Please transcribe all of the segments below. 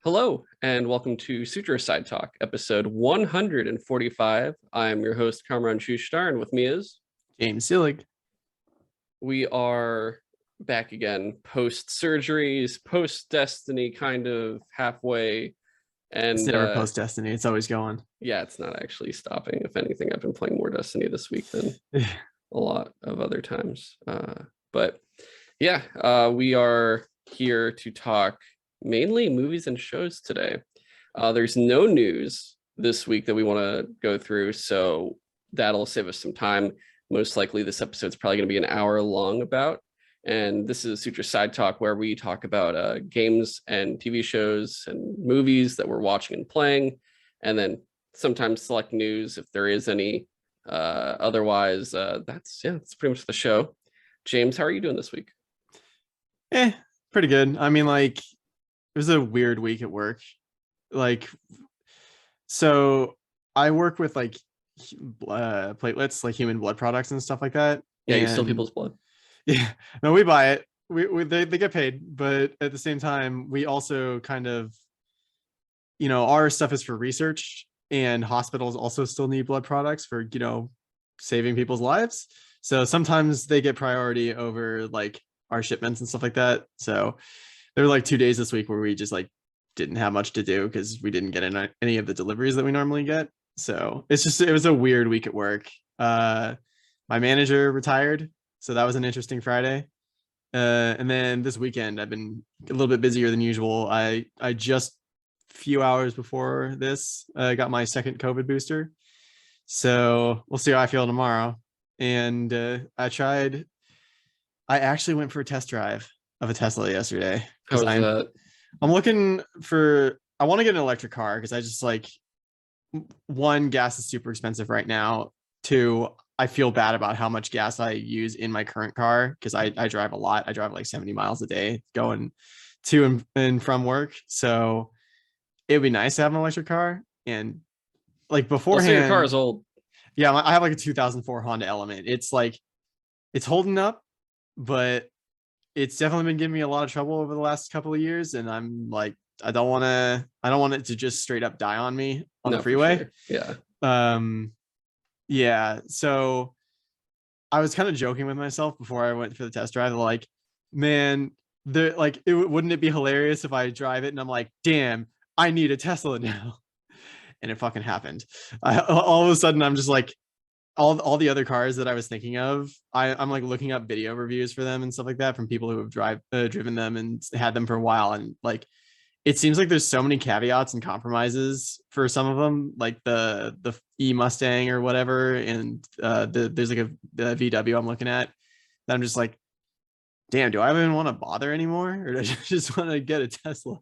Hello, and welcome to Sutro Sidetalk, episode 145. I'm your host, Kamron Schuster, and with me is... James Sillig. We are back again, post-surgeries, post-Destiny, kind of halfway, and... It's never post-Destiny, it's always going. Yeah, it's not actually stopping. If anything, I've been playing more Destiny this week than a lot of other times. But yeah, we are here to talk mainly movies and shows today. There's no news this week that we want to go through, so that'll save us some time. Most likely this episode's probably going to be an hour long about, and this is Sutro Side Talk, where we talk about games and TV shows and movies that we're watching and playing, and then sometimes select news if there is any. Otherwise, that's pretty much the show. James, how are you doing this week? Pretty good. I mean, like, it was a weird week at work. So I work with like platelets, like human blood products and stuff like that. Yeah, you steal people's blood. Yeah, no, we buy it. They get paid, but at the same time, we also kind of, our stuff is for research, and hospitals also still need blood products for, saving people's lives. So sometimes they get priority over like our shipments and stuff like that. So there were like 2 days this week where we just like didn't have much to do because we didn't get any of the deliveries that we normally get. So it was a weird week at work. My manager retired, so that was an interesting Friday. And then this weekend I've been a little bit busier than usual. I just a few hours before this got my second COVID booster, so we'll see how I feel tomorrow. And I actually went for a test drive of a Tesla yesterday because I want to get an electric car because I just like, one, gas is super expensive right now. Two, I feel bad about how much gas I use in my current car because I drive a lot. I drive like 70 miles a day going to and from work. So it would be nice to have an electric car. And like beforehand, your car is old. Yeah, I have like a 2004 Honda Element. It's like, it's holding up, but it's definitely been giving me a lot of trouble over the last couple of years. And I'm like, I don't want it to just straight up die on me on the freeway. Sure. Yeah. Yeah. So I was kind of joking with myself before I went for the test drive. Like, man, wouldn't it be hilarious if I drive it and I'm like, damn, I need a Tesla now. And it fucking happened. All of a sudden, I'm just like, all the other cars that I was thinking of, I'm like looking up video reviews for them and stuff like that from people who have driven them and had them for a while. And like, it seems like there's so many caveats and compromises for some of them, like the E-Mustang or whatever. And there's like the VW I'm looking at that I'm just like, damn, do I even want to bother anymore? Or do I just want to get a Tesla?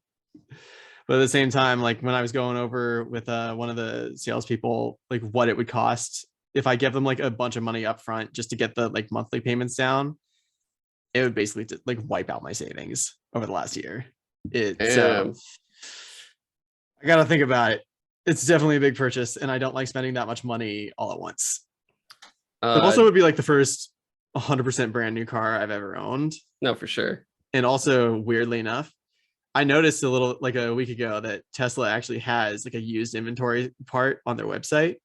But at the same time, like when I was going over with one of the salespeople, like what it would cost if I give them like a bunch of money up front just to get the like monthly payments down, it would basically just like wipe out my savings over the last year. So I got to think about it. It's definitely a big purchase, and I don't like spending that much money all at once. It also would be like the first 100% brand new car I've ever owned. No, for sure. And also, weirdly enough, I noticed a week ago that Tesla actually has like a used inventory part on their website.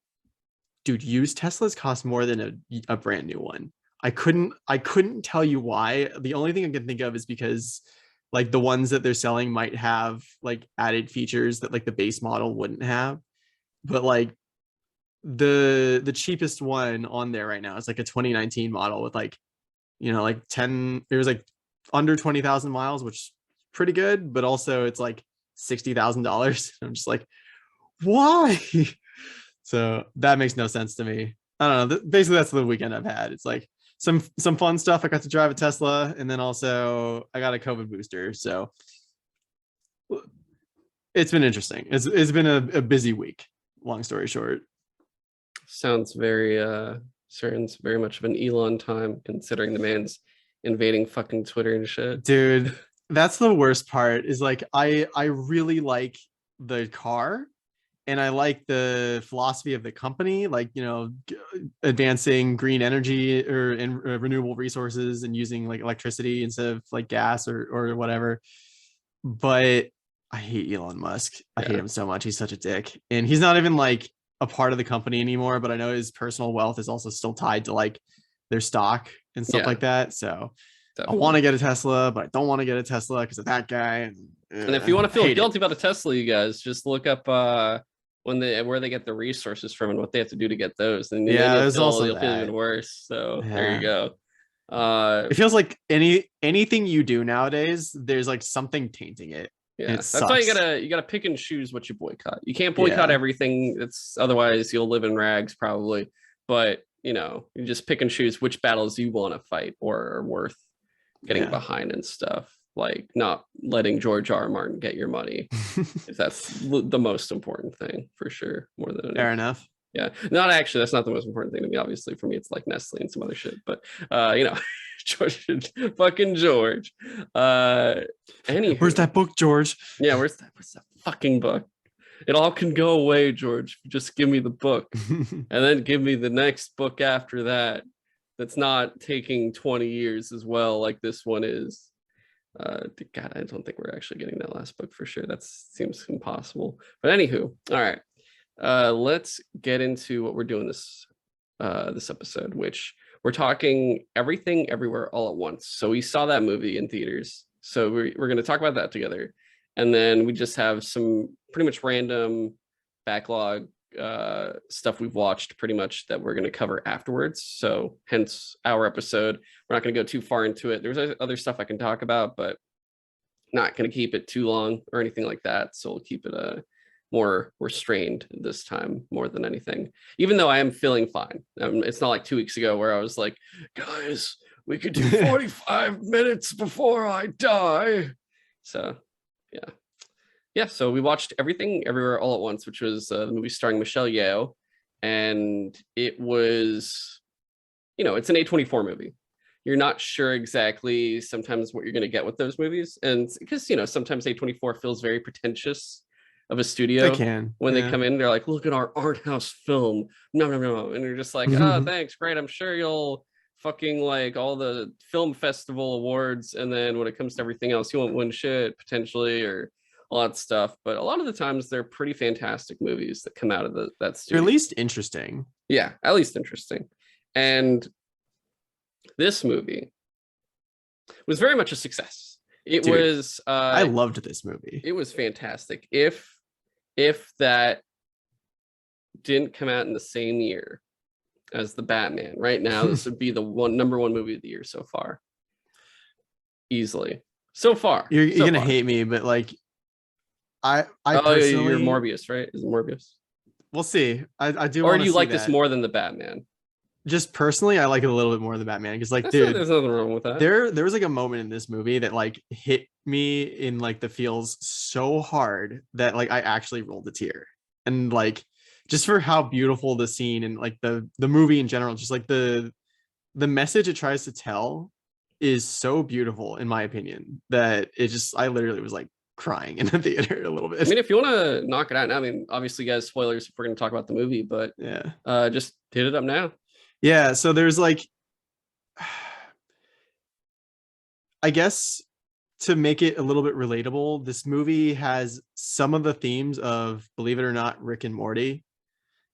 Dude, used Teslas cost more than a brand new one. I couldn't tell you why. The only thing I can think of is because like the ones that they're selling might have like added features that like the base model wouldn't have. But like the cheapest one on there right now is like a 2019 model with like, like it was like under 20,000 miles, which is pretty good, but also it's like $60,000. I'm just like, why? So that makes no sense to me. I don't know. Basically, that's the weekend I've had. It's like some fun stuff. I got to drive a Tesla, and then also I got a COVID booster. So it's been interesting. It's been a busy week. Long story short. Sounds very much of an Elon time, considering the man's invading fucking Twitter and shit. Dude, that's the worst part. Is like I really like the car. And I like the philosophy of the company, like, advancing green energy or renewable resources and using like electricity instead of like gas or whatever. But I hate Elon Musk. I Yeah. hate him so much. He's such a dick. And he's not even like a part of the company anymore, but I know his personal wealth is also still tied to like their stock and stuff Yeah, like that. So I definitely. want to get a Tesla, but I don't want to get a Tesla because of that guy. And if you want to feel hate guilty about a Tesla, you guys just look up where they get the resources from and what they have to do to get those, and then Yeah, there's also you'll feel that. even worse. So there you Yeah. go. It feels like anything you do nowadays, there's like something tainting it. Yeah, It that's why sucks. you gotta pick and choose what you boycott. You can't boycott Yeah. everything. It's otherwise you'll live in rags probably. But you just pick and choose which battles you want to fight or are worth getting Yeah. behind and stuff. Like not letting George R. R. Martin get your money. If that's the most important thing for sure, more than anything. Fair enough. Yeah, not actually. That's not the most important thing to me. Obviously, for me, it's like Nestle and some other shit. But George, fucking George. Anywho, Where's that book, George? yeah, where's that fucking book? It all can go away, George. Just give me the book, and then give me the next book after that. That's not taking 20 years as well, like this one is. God, I don't think we're actually getting that last book for sure. That seems impossible. But anywho, all right. Let's get into what we're doing this episode, which we're talking Everything Everywhere All at Once. So we saw that movie in theaters, so we're going to talk about that together, and then we just have some pretty much random backlog stuff we've watched pretty much that we're going to cover afterwards. So hence our episode. We're not going to go too far into it. There's other stuff I can talk about, but not going to keep it too long or anything like that. So we'll keep it more restrained this time more than anything, even though I am feeling fine. It's not like 2 weeks ago where I was like, guys, we could do 45 minutes before I die. So yeah, so we watched Everything Everywhere All at Once, which was the movie starring Michelle Yeoh, and it was, it's an A24 movie. You're not sure exactly sometimes what you're going to get with those movies, and because sometimes A24 feels very pretentious of a studio. They can when they come in, they're like, look at our art house film, no, and you're just like, oh, thanks, great, I'm sure you'll fucking like all the film festival awards, and then when it comes to everything else, you won't win shit potentially, or a lot of stuff. But a lot of the times they're pretty fantastic movies that come out of that studio. They're at least interesting. Yeah, at least interesting. And this movie was very much a success. It was I loved this movie. It was fantastic. If that didn't come out in the same year as the Batman, right now this would be the number one movie of the year so far, easily. So far, you're gonna hate me, but like, I personally, you're Morbius, right? Is it Morbius? We'll see. I do. Or do you like this more than the Batman? Just personally, I like it a little bit more than the Batman because, like, dude, there's nothing wrong with that. There was like a moment in this movie that like hit me in like the feels so hard that like I actually rolled a tear, and like just for how beautiful the scene and like the movie in general, just like the message it tries to tell is so beautiful in my opinion that I literally was like crying in the theater a little bit. I mean, if you want to knock it out now, I mean, obviously, guys, spoilers if we're going to talk about the movie, but yeah, just hit it up now. Yeah, so there's like, I guess to make it a little bit relatable, this movie has some of the themes of, believe it or not, Rick and Morty.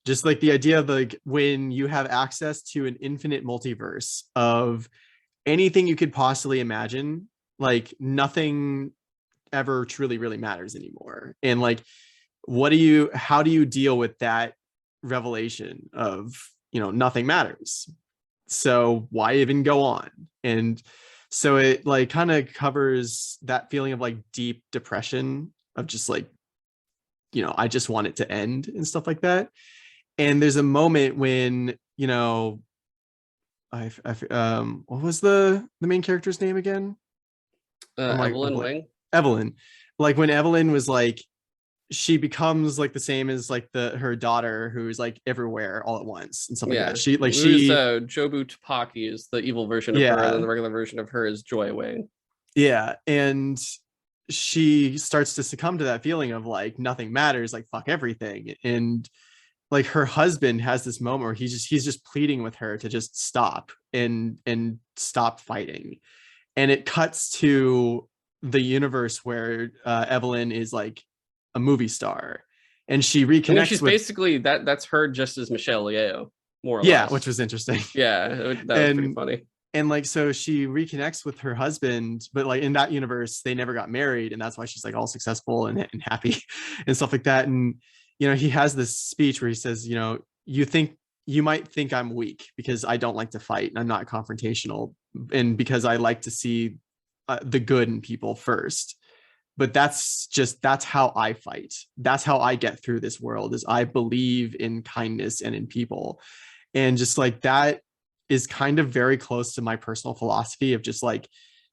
Just like the idea of like when you have access to an infinite multiverse of anything you could possibly imagine, like nothing ever truly really matters anymore. And like, how do you deal with that revelation of, nothing matters? So why even go on? And so it like kind of covers that feeling of like deep depression of just like, I just want it to end and stuff like that. And there's a moment when, what was the main character's name again? Evelyn Wing. Evelyn. Like when Evelyn was like, she becomes like the same as like her daughter who's like everywhere all at once and something like that. Jobu Tupaki is the evil version of her, and then the regular version of her is Joy Wing. Yeah, and she starts to succumb to that feeling of like nothing matters, like fuck everything. And like her husband has this moment where he's just pleading with her to just stop and stop fighting. And it cuts to the universe where Evelyn is like a movie star, and she I mean, reconnects she's with basically that's her just as Michelle Yeoh, more or yeah, which less. was interesting. Yeah, that was pretty and funny. and like so she reconnects with her husband, but like in that universe they never got married, and that's why she's like all successful and happy and stuff like that. And he has this speech where he says, you might think I'm weak because I don't like to fight and I'm not confrontational, and because I like to see the good in people first. But that's how I fight. That's how I get through this world, is I believe in kindness and in people. And just like that is kind of very close to my personal philosophy of just like,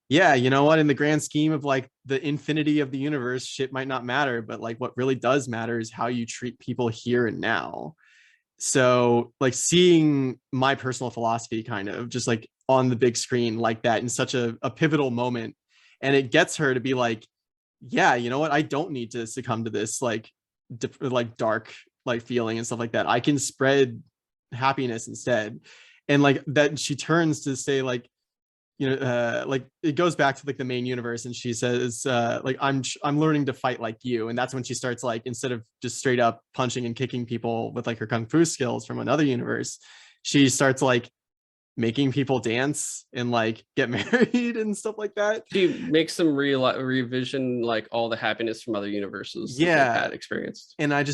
yeah, you know what, in the grand scheme of like the infinity of the universe, shit might not matter, but like what really does matter is how you treat people here and now. So like seeing my personal philosophy kind of just like on the big screen like that in such a pivotal moment, and it gets her to be like, yeah, you know what, I don't need to succumb to this like like dark like feeling and stuff like that. I can spread happiness instead. And like that she turns to say like, like it goes back to like the main universe, and she says like I'm learning to fight like you. And that's when she starts like, instead of just straight up punching and kicking people with like her kung fu skills from another universe, she starts like making people dance and like get married and stuff like that. She makes them revision like all the happiness from other universes that they've Yeah. had experienced. And I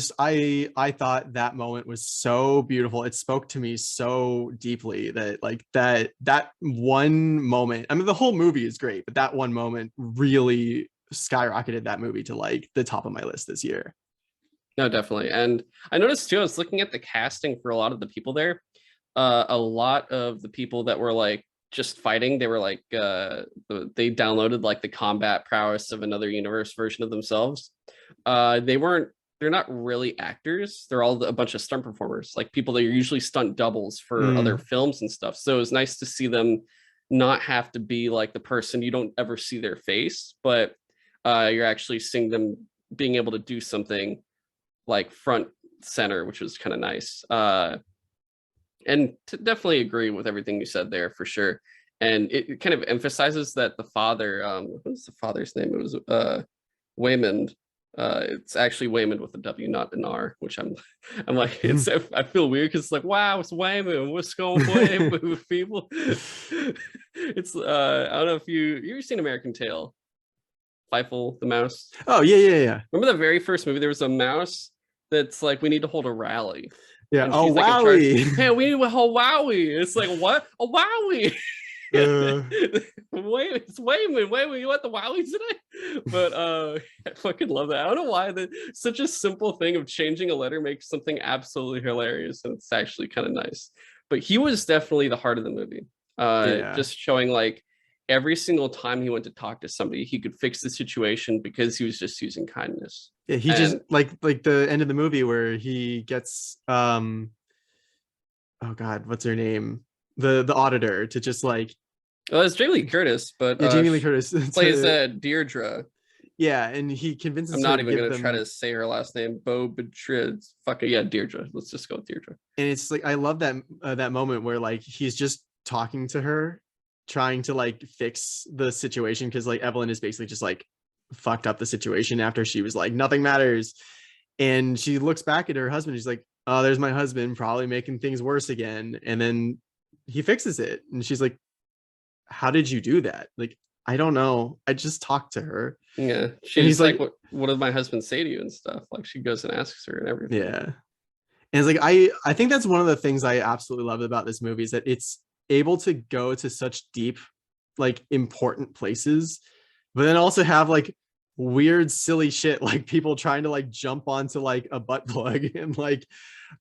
thought that moment was so beautiful. It spoke to me so deeply that like that one moment, I mean the whole movie is great, but that one moment really skyrocketed that movie to like the top of my list this year. No, definitely. And I noticed too, I was looking at the casting for a lot of the people there. A lot of the people that were like just fighting, they were like they downloaded like the combat prowess of another universe version of themselves. They're not really actors. They're all a bunch of stunt performers, like people that are usually stunt doubles for other films and stuff. So it's nice to see them not have to be like the person, you don't ever see their face, but you're actually seeing them being able to do something like front center, which was kind of nice. And to definitely agree with everything you said there for sure. And it kind of emphasizes that the father, what was the father's name? It was Waymond. It's actually Waymond with a W, not an R, which I'm like, I feel weird because it's like, wow, it's Waymond. What's going on with people? It's I don't know if you ever seen American Tail, Fievel the mouse. Oh yeah. Remember the very first movie? There was a mouse that's like, we need to hold a rally. Yeah. And Oh, she's like in charge. wowie. Hey, we need a whole wowie. It's like, what? A wowie. Wait, it's Wayman. You want the wowie today? But I fucking love that. I don't know why such a simple thing of changing a letter makes something absolutely hilarious, and it's actually kind of nice. But he was definitely the heart of the movie. Yeah. Just showing like every single time he went to talk to somebody, he could fix the situation because he was just using kindness. Yeah, he just like the end of the movie where he gets oh god, what's her name? The auditor to just like, well, it's Jamie Lee Curtis, but yeah, Jamie Lee Curtis plays Deirdre. Yeah, and he convinces I'm her not to even give gonna them, try to say her last name. Beaubetride. Fuck it, yeah, Deirdre. Let's just go with Deirdre. and it's like I love that that moment where like he's just talking to her, trying to like fix the situation, because like Evelyn is basically just like fucked up the situation after she was like nothing matters, and she looks back at her husband. She's like, oh, there's my husband probably making things worse again, and then he fixes it, and she's like, how did you do that? Like, I don't know, I just talked to her. Yeah, she's like, what did my husband say to you and stuff? Like she goes and asks her and everything. Yeah. And it's like I think that's one of the things I absolutely love about this movie, is that it's able to go to such deep, like important places, but then also have like weird, silly shit, like people trying to like jump onto like a butt plug, and like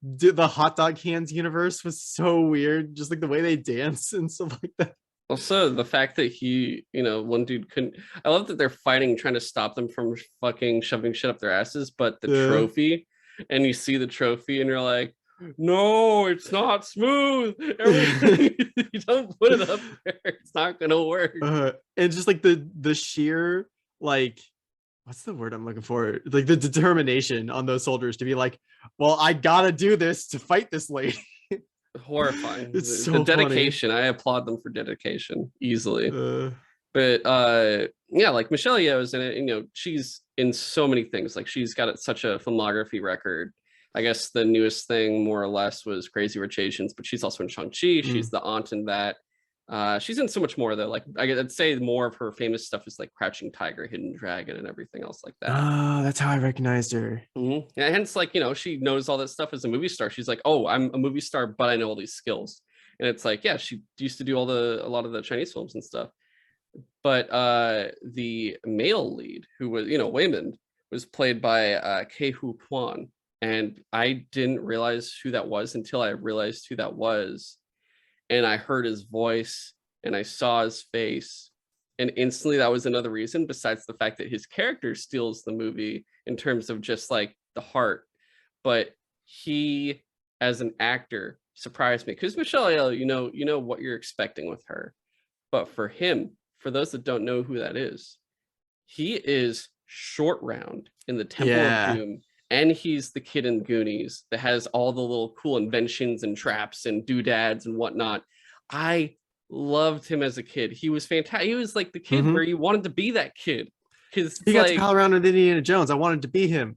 the hot dog cans universe was so weird, just like the way they dance and stuff like that. Also, the fact that one dude couldn't. I love that they're fighting, trying to stop them from fucking shoving shit up their asses, but the trophy, and you see the trophy, and you're like, no, it's not smooth. You don't put it up there, it's not gonna work. And just like the sheer, like, what's the word I'm looking for? Like the determination on those soldiers to be like, well, I gotta do this to fight this lady. Horrifying. It's so the dedication. funny. I applaud them for dedication easily. But yeah, like Michelle Yeoh is in it, and, you know, she's in so many things. Like she's got such a filmography record. I guess the newest thing, more or less, was Crazy Rich Asians, but she's also in Shang-Chi. She's the aunt in that. She's in so much more though. Like I'd say more of her famous stuff is like Crouching Tiger, Hidden Dragon, and everything else like that. Oh, that's how I recognized her. And hence, like, you know, she knows all that stuff as a movie star. She's like, oh, I'm a movie star, but I know all these skills. And it's like, yeah, she used to do a lot of the Chinese films and stuff. But the male lead, who was, you know, Waymond, was played by Ke-Huy Quan. And I didn't realize who that was until I realized who that was. And I heard his voice and I saw his face. And instantly that was another reason, besides the fact that his character steals the movie in terms of just like the heart. But he, as an actor, surprised me. Because Michelle Yeoh, you know what you're expecting with her. But for him, for those that don't know who that is, he is Short Round in the Temple of Doom. And he's the kid in Goonies that has all the little cool inventions and traps and doodads and whatnot. I loved him as a kid. He was fantastic. He was like the kid where you wanted to be that kid. Because he got to pal around with Indiana Jones. I wanted to be him.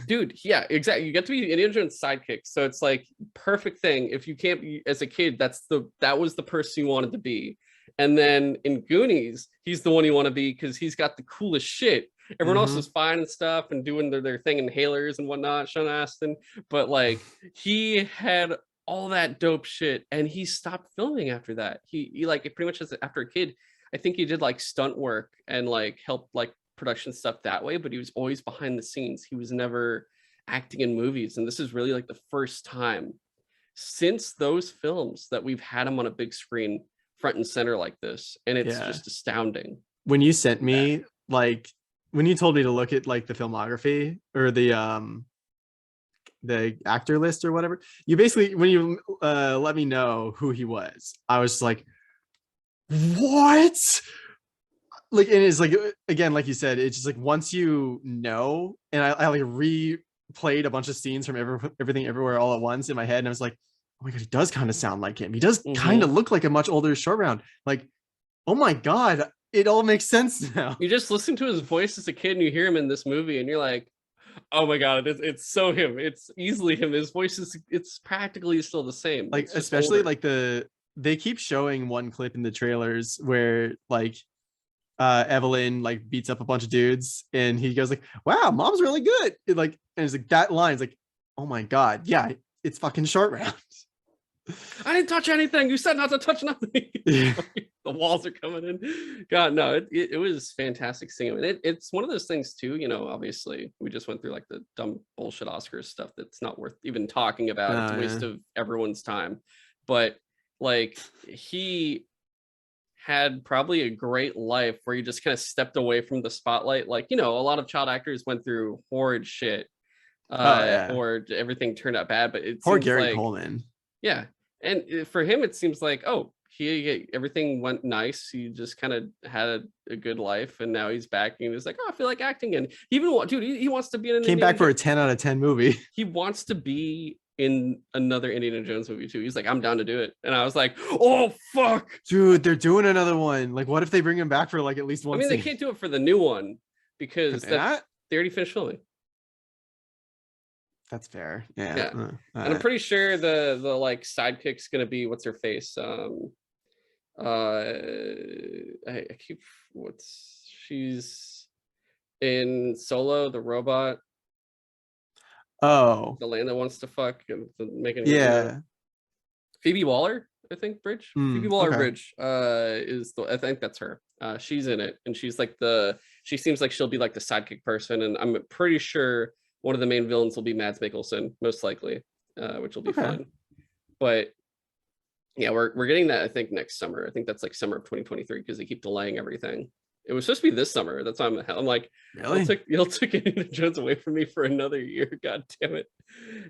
Dude, yeah, exactly. You get to be Indiana Jones' sidekick. So it's like perfect thing. If you can't be as a kid, that was the person you wanted to be. And then in Goonies, he's the one you want to be because he's got the coolest shit. Everyone else is fine and stuff and doing their thing, inhalers and whatnot, Sean Astin. But like he had all that dope shit and he stopped filming after that. He like pretty much after a kid, I think he did like stunt work and like helped like production stuff that way, but he was always behind the scenes. He was never acting in movies. And this is really like the first time since those films that we've had him on a big screen front and center like this. And it's just astounding. When you sent me like when you told me to look at like the filmography or the actor list or whatever, you basically, when you let me know who he was, I was like, what? Like, and it's like, again, like you said, it's just like once you know, and I like replayed a bunch of scenes from Everything Everywhere All at Once in my head, and I was like, oh my god, he does kind of sound like him. He does kind of look like a much older Short Round. Like, oh my god, it all makes sense now. You just listen to his voice as a kid and you hear him in this movie and you're like, oh my god, it's so him. It's easily him. His voice it's practically still the same. Like, especially older. Like they keep showing one clip in the trailers where like Evelyn like beats up a bunch of dudes and he goes like, wow, mom's really good. And it's like that line's like, oh my god, yeah, it's fucking Short Round. I didn't touch anything. You said not to touch nothing. The walls are coming in. God, no, it was fantastic seeing him. It's one of those things too, you know, obviously we just went through like the dumb bullshit Oscars stuff that's not worth even talking about. It's a waste of everyone's time. But like he had probably a great life where he just kind of stepped away from the spotlight. Like, you know, a lot of child actors went through horrid shit or everything turned out bad, but it poor Gary Coleman. Yeah. And for him, it seems like, oh, everything went nice. He just kind of had a good life, and now he's back and he's like, oh, I feel like acting. And he wants to be in Came back for a 10 out of 10 movie. He wants to be in another Indiana Jones movie too. He's like, I'm down to do it. And I was like, oh fuck, dude, they're doing another one. Like, what if they bring him back for like at least one? I mean, they can't do it for the new one because they already finished filming. That's fair. Yeah. And I'm pretty sure the like sidekick's gonna be what's her face. She's in Solo, the robot. Oh, the land that wants to fuck and make it. Phoebe Waller, I think Bridge. Phoebe Waller Bridge I think that's her. She's in it, and she's like she seems like she'll be like the sidekick person, and I'm pretty sure one of the main villains will be Mads Mikkelsen, most likely, which will be fun. But yeah, we're getting that, I think, next summer. I think that's like summer of 2023 because they keep delaying everything. It was supposed to be this summer. That's why I'm like, really? You'll took Indiana Jones away from me for another year. God damn it.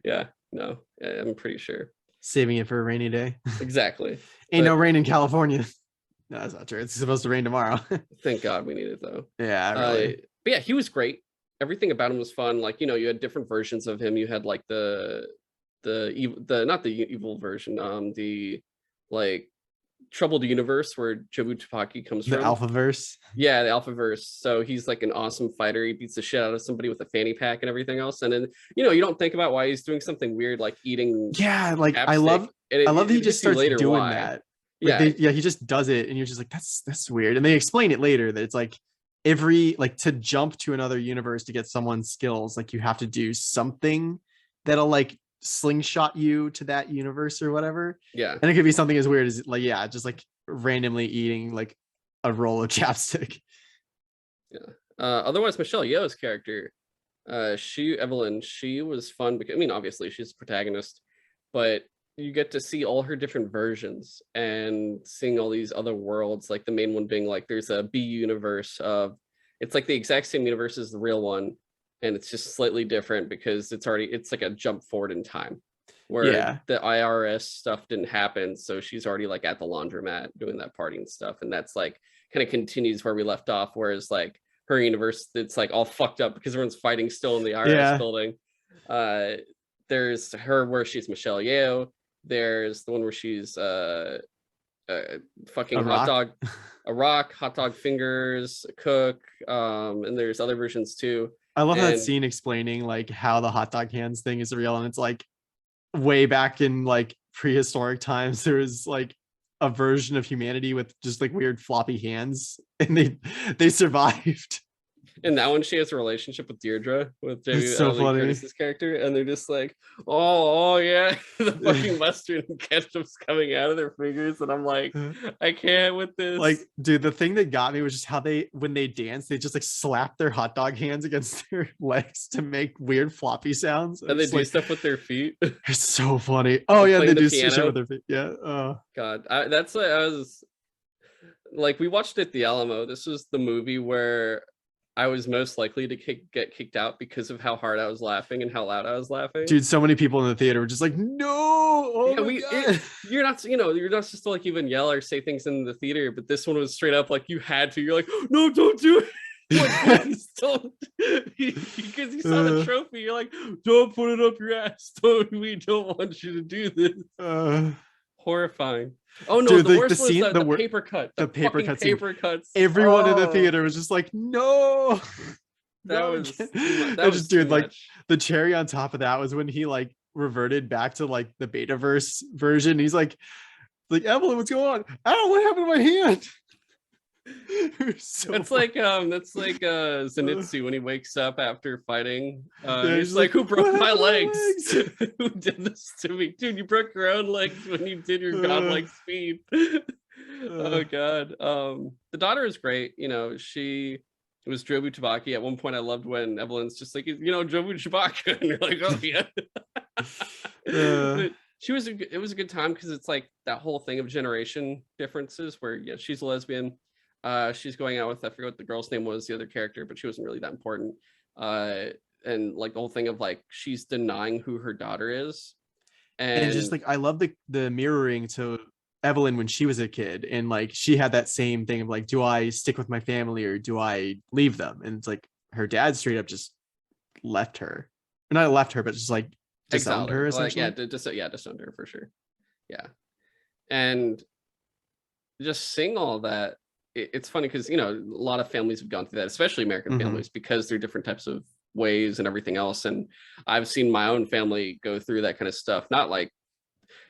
Yeah, no, I'm pretty sure. Saving it for a rainy day. Exactly. Ain't no rain in California. No, that's not true. It's supposed to rain tomorrow. Thank God we need it though. Yeah, really. But yeah, he was great. Everything about him was fun. Like, you know, you had different versions of him. You had like the not the evil version, the like troubled universe where Jobu Tupaki comes The from. Alphaverse. Yeah, the Alphaverse. So he's like an awesome fighter. He beats the shit out of somebody with a fanny pack and everything else. And then, you don't think about why he's doing something weird like eating Yeah, like I chapstick. love And I love that he it just hits you starts later doing why. that. Like Yeah. he just does it, and you're just like, that's weird. And they explain it later that it's like every like to jump to another universe to get someone's skills, like you have to do something that'll like slingshot you to that universe or whatever. Yeah. And it could be something as weird as like, yeah, just like randomly eating like a roll of chapstick. Yeah. Otherwise, Michelle Yeoh's character, Evelyn, she was fun because, I mean, obviously she's the protagonist, but you get to see all her different versions and seeing all these other worlds, like the main one being like there's a B universe of, it's like the exact same universe as the real one, and it's just slightly different because it's like a jump forward in time where the IRS stuff didn't happen, so she's already like at the laundromat doing that party and stuff, and that's like kind of continues where we left off, whereas like her universe, it's like all fucked up because everyone's fighting still in the IRS building. There's her where she's Michelle Yeoh. There's the one where she's fucking hot dog, a rock, hot dog fingers, cook, and there's other versions too. I love that scene explaining like how the hot dog hands thing is real, and it's like way back in like prehistoric times there was like a version of humanity with just like weird floppy hands, and they survived. And that one, she has a relationship with Deirdre, with Jamie Lee Curtis's character, and they're just like, oh yeah, the fucking mustard and ketchup's coming out of their fingers, and I'm like, I can't with this. Like, dude, the thing that got me was just how when they dance, they just like slap their hot dog hands against their legs to make weird floppy sounds, and they do like, stuff with their feet. It's so funny. Oh yeah, they do shit with their feet. Yeah. Oh god, that's like, I was like, we watched it at the Alamo. This was the movie where I was most likely to get kicked out because of how hard I was laughing and how loud I was laughing. Dude, so many people in the theater were just like, no. Oh yeah, you're not, you're not just to like even yell or say things in the theater, but this one was straight up like you had to. You're like, no, don't do it. Like, please don't. Because you saw the trophy, you're like, don't put it up your ass. We don't want you to do this. Horrifying. Oh no, dude, the worst was the paper cut. The paper cuts. Paper cuts. Everyone in the theater was just like, no. That was dude, like the cherry on top of that was when he like reverted back to like the Betaverse version. He's like Evelyn, what's going on? I don't know what happened to my hand. That's like Zenitsu when he wakes up after fighting. He's like, who broke my legs? Who did this to me? Dude, you broke your own legs when you did your godlike speed. Oh god. The daughter is great. She was Jobu Tupaki. At one point I loved when Evelyn's just like, Jobu Tupaki, and you're like, oh yeah. It was a good time because it's like that whole thing of generation differences where she's a lesbian. She's going out with, I forget what the girl's name was, the other character, but she wasn't really that important. And like the whole thing of like she's denying who her daughter is, and just like I love the mirroring to Evelyn when she was a kid, and like she had that same thing of like, do I stick with my family or do I leave them? And it's like her dad straight up just left her, or not left her, but just like disowned her essentially. Like, disowned her for sure. Yeah, and just seeing all that. It's funny because a lot of families have gone through that, especially American families, because they're different types of ways and everything else. And I've seen my own family go through that kind of stuff, not like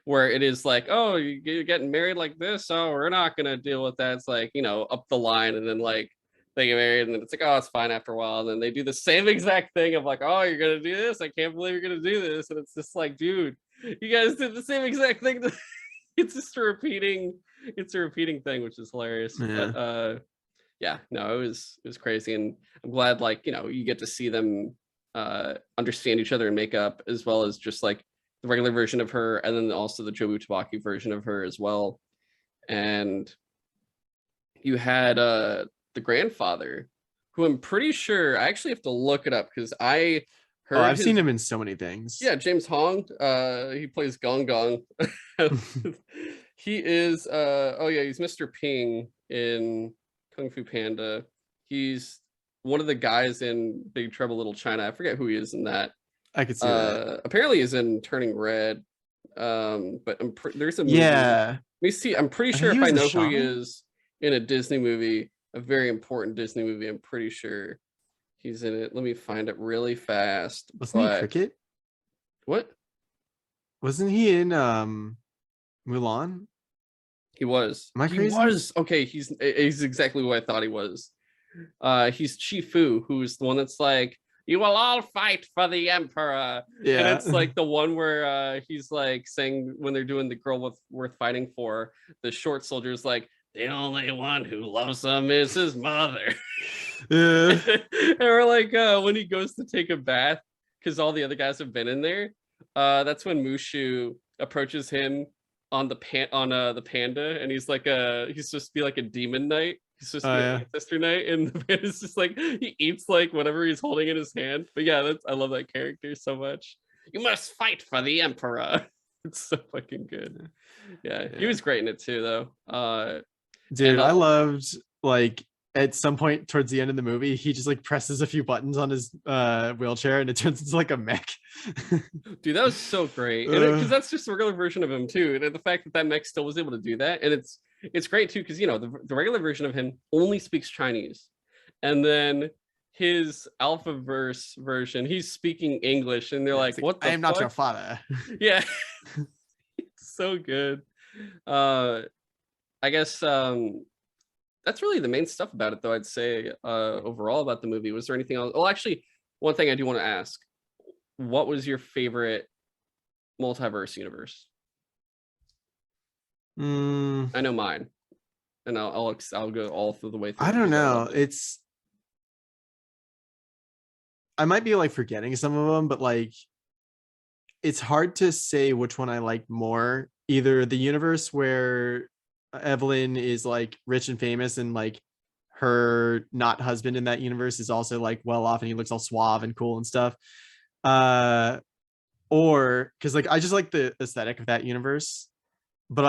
where it is like, oh, you're getting married like this, oh, we're not gonna deal with that. It's like, up the line, and then like they get married and then it's like, oh, it's fine after a while, and then they do the same exact thing of like, oh, you're gonna do this, I can't believe you're gonna do this. And it's just like, dude, you guys did the same exact thing. It's just a repeating thing, which is hilarious. Yeah. But it was crazy, and I'm glad like you get to see them understand each other and make up, as well as just like the regular version of her, and then also the Jobu Tupaki version of her as well. And you had the grandfather, who I'm pretty sure, I actually have to look it up because I heard I've seen him in so many things. Yeah, James Hong. He plays Gong Gong. He is he's Mr. Ping in Kung Fu Panda. He's one of the guys in Big Trouble Little China. I forget who he is in that. I could see that. Apparently he's in Turning Red. But there's a movie. Yeah. me see. I'm pretty I sure think he if I was the know who he shaman. is in a Disney movie, a very important Disney movie, I'm pretty sure he's in it. Let me find it really fast. Wasn't he But Cricket? what? Wasn't he in Mulan? He was. Am I He crazy? was. Okay, he's exactly what I thought he was. He's Chifu, who's the one that's like, you will all fight for the emperor. And Yeah. it's like the one where he's like saying when they're doing the girl worth fighting for, the short soldier's like, the only one who loves him is his mother. Yeah. And we're like, when he goes to take a bath, because all the other guys have been in there, that's when Mushu approaches him on the panda, and he's like he's supposed to be like a demon knight. He's supposed to Oh be yeah. an ancestor knight, and the panda's just like he eats like whatever he's holding in his hand. But yeah, I love that character so much. You must fight for the emperor. It's so fucking good. Yeah, he was great in it too, though. Dude, I loved like at some point towards the end of the movie, he just like presses a few buttons on his wheelchair and it turns into like a mech. Dude, that was so great, and because that's just a regular version of him too, and the fact that mech still was able to do that, and it's great too, because you know the regular version of him only speaks Chinese, and then his alpha version, he's speaking English, and they're like, "What the I am not your fuck?" father. Yeah, it's so good. I guess that's really the main stuff about it, though. I'd say overall about the movie. Was there anything else? Well, actually, one thing I do want to ask: what was your favorite multiverse universe? I know mine, and I'll go all through the way through. I don't know. I might be like forgetting some of them, but like it's hard to say which one I like more. Either the universe where Evelyn is like rich and famous, and like her not husband in that universe is also like well off and he looks all suave and cool and stuff. Or because like I just like the aesthetic of that universe, but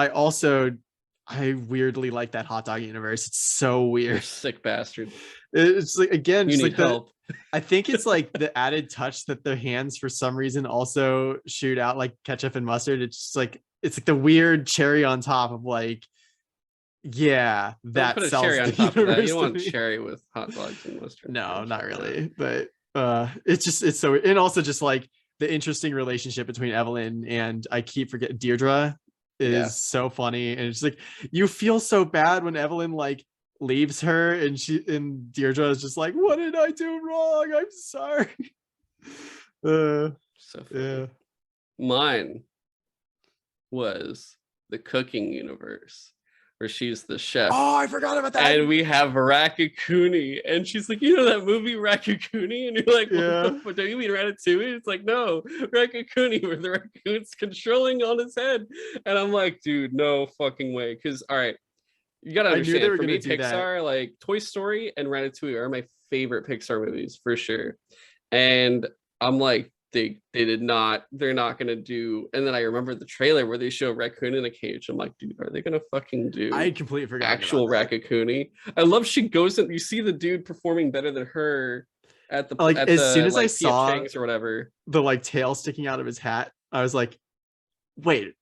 I weirdly like that hot dog universe. It's so weird. You're a sick bastard. It's like, again, you just need like help. I think it's like the added touch that their hands for some reason also shoot out like ketchup and mustard. It's like the weird cherry on top of like, yeah, that put a sells cherry on the top of that. You universe don't to want me. cherry with hot dogs and mustard. No, not really. But it's so, and also just like the interesting relationship between Evelyn and I keep forgetting Deirdre is so funny, and it's like you feel so bad when Evelyn like leaves her and Deirdre is just like, what did I do wrong? I'm sorry. So funny. Yeah. Mine was the cooking universe, where she's the chef. Oh, I forgot about that. And we have Raccacoonie, and she's like, you know that movie Raccacoonie? And you're like, what don't you mean Ratatouille? It's like, no, Raccacoonie, where the raccoon's controlling on his head. And I'm like, dude, no fucking way. Because all right, you gotta understand, for me, Pixar, like Toy Story and Ratatouille are my favorite Pixar movies for sure. And I'm like, they're not gonna do. And then I remember the trailer where they show a raccoon in a cage. I'm like, dude, are they gonna fucking do I completely forgot actual Raccacoonie? I love she goes and you see the dude performing better than her at the like at as the, soon as like, I saw Chang's or whatever, the like tail sticking out of his hat, I was like, wait,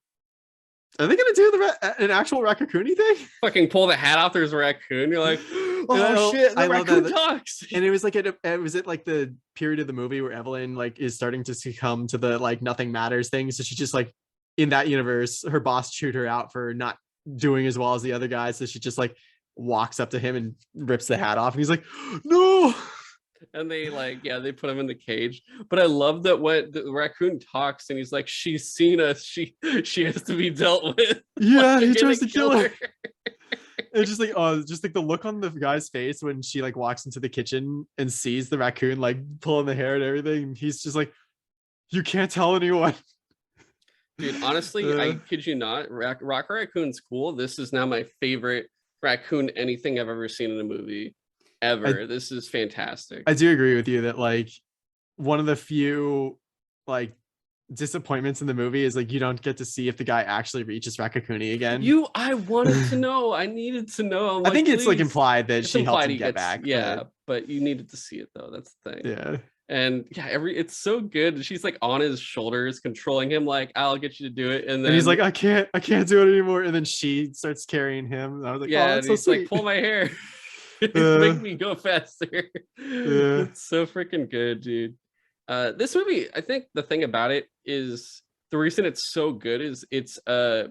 are they gonna do an actual Raccacoonie thing? Fucking pull the hat off, there's a raccoon. You're like, oh shit, the raccoon talks. And it was like it was at like the period of the movie where Evelyn like is starting to succumb to the like nothing matters thing. So she just like, in that universe, her boss chewed her out for not doing as well as the other guys. So she just like walks up to him and rips the hat off, and he's like, no. And they like, they put him in the cage. But I love that when the raccoon talks and he's like, she's seen us, she has to be dealt with. Yeah, he tries to kill her. It's just like the look on the guy's face when she like walks into the kitchen and sees the raccoon like pulling the hair and everything. He's just like, you can't tell anyone. Dude, honestly, I kid you not, Rocket Raccoon's cool. This is now my favorite raccoon anything I've ever seen in a movie ever. This is fantastic. I do agree with you that like one of the few like disappointments in the movie is like you don't get to see if the guy actually reaches Raccacoonie again. I wanted to know. I needed to know. I think it's like implied that she helped him get back. Yeah, but you needed to see it though. That's the thing. Yeah. And yeah, it's so good. She's like on his shoulders, controlling him, like, I'll get you to do it. And And he's then like, I can't do it anymore. And then she starts carrying him. And I was like, oh, yeah, that's and so he's like, sweet. pull my hair. Uh, Make me go faster. yeah. It's so freaking good, dude. This movie, I think the thing about it is the reason it's so good is it's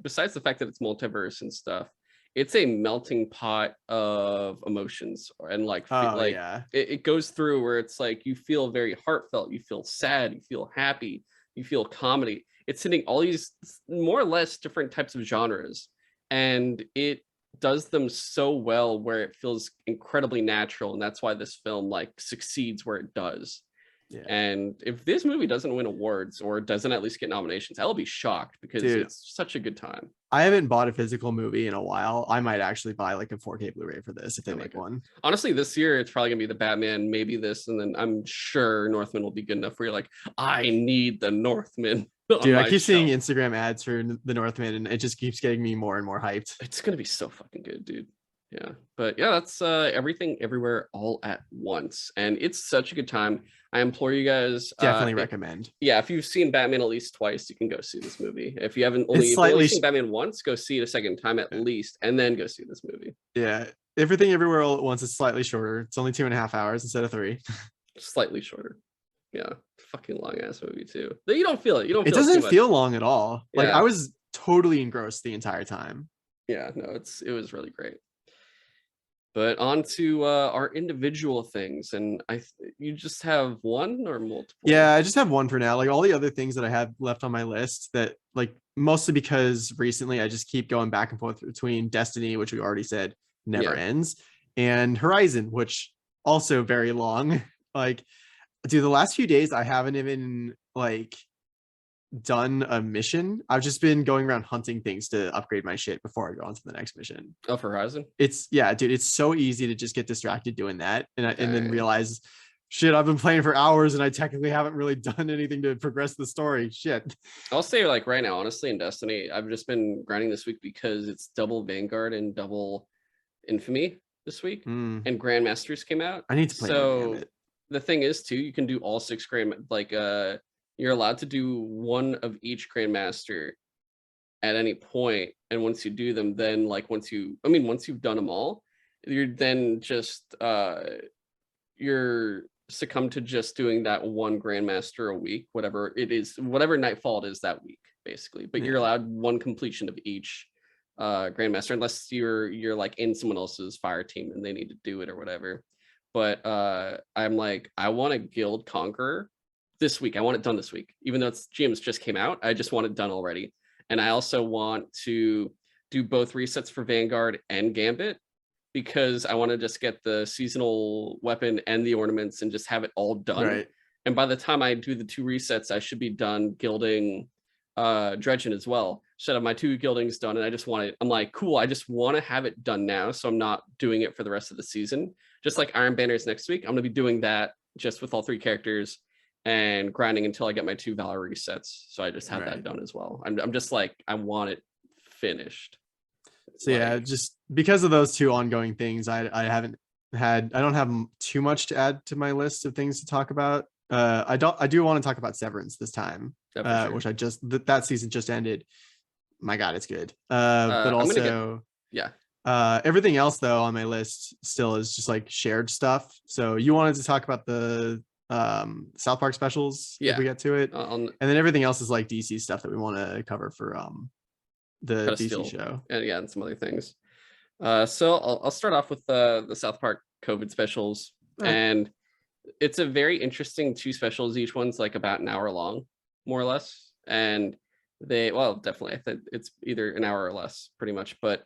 besides the fact that it's multiverse and stuff, it's a melting pot of emotions and like Oh like yeah. it goes through where it's like you feel very heartfelt, you feel sad, you feel happy, you feel comedy. It's hitting all these more or less different types of genres, and it does them so well where it feels incredibly natural, and that's why this film like succeeds where it does. Yeah. And if this movie doesn't win awards or doesn't at least get nominations, I'll be shocked because Dude, it's such a good time. I haven't bought a physical movie in a while. I might actually buy like a 4K Blu-ray for this if they Oh my make God. one. Honestly, this year it's probably gonna be the Batman, maybe this, and then I'm sure Northman will be good enough where you're like, I need the Northman on Dude, I my keep seeing shelf. Instagram ads for the Northman, and it just keeps getting me more and more hyped. It's gonna be so fucking good, dude. Yeah, but yeah, that's everything everywhere all at once, and it's such a good time. I implore you guys, Definitely recommend. yeah, if you've seen Batman at least twice, you can go see this movie. If you haven't It's if you've only slightly seen Batman once, go see it a second time at least, and then go see this movie. yeah. Everything Everywhere All at Once is slightly shorter. It's only 2.5 hours instead of 3. Slightly shorter. Yeah, fucking long ass movie too. But you don't feel it. You don't It feel it too doesn't much. feel long at all. Like I Yeah, was totally engrossed the entire time. yeah, no, it was really great. But on to our individual things, and you just have one or multiple? Yeah, I just have one for now. Like all the other things that I have left on my list that like mostly because recently I just keep going back and forth between Destiny, which we already said never Yeah. ends, and Horizon, which also very long. Like, dude, the last few days I haven't even like done a mission. I've just been going around hunting things to upgrade my shit before I go on to the next mission. Oh, for Horizon. It's yeah, dude, it's so easy to just get distracted doing that and then Dang. realize shit, I've been playing for hours and I technically haven't really done anything to progress the story. Shit. I'll say like right now, honestly, in Destiny, I've just been grinding this week because it's double Vanguard and double Infamy this week, and Grandmasters came out. I need to play more So the thing is too, you can do all 6 grand, like you're allowed to do one of each Grandmaster at any point, and once you do them, then like once you've done them all, you're then just you're succumb to just doing that one Grandmaster a week, whatever it is, whatever Nightfall it is that week, basically. But you're allowed one completion of each Grandmaster, unless you're like in someone else's fire team and they need to do it or whatever. But I'm like, I want a Guild Conqueror this week. I want it done this week, even though it's GMs just came out. I just want it done already. And I also want to do both resets for Vanguard and Gambit, because I want to just get the seasonal weapon and the ornaments and just have it all done. Right. And by the time I do the 2 resets, I should be done gilding Dredgen as well. Should have my 2 gildings done, and I just want it. I'm like, cool, I just want to have it done now, so I'm not doing it for the rest of the season. Just like Iron Banners next week, I'm gonna be doing that just with all 3 characters and grinding until I get my 2 Valor resets. So I just have that done as well. I'm just like, I want it finished. So yeah, just because of those 2 ongoing things, I don't have too much to add to my list of things to talk about. I do want to talk about Severance this time, which that season just ended. My God, it's good. But also, everything else though on my list still is just like shared stuff. So you wanted to talk about the South Park specials if we get to it, and then everything else is like DC stuff that we want to cover for the DC show, and some other things. So I'll start off with the South Park COVID specials, and it's a very interesting 2 specials. Each one's like about an hour long, more or less, and definitely I think it's either an hour or less, pretty much, but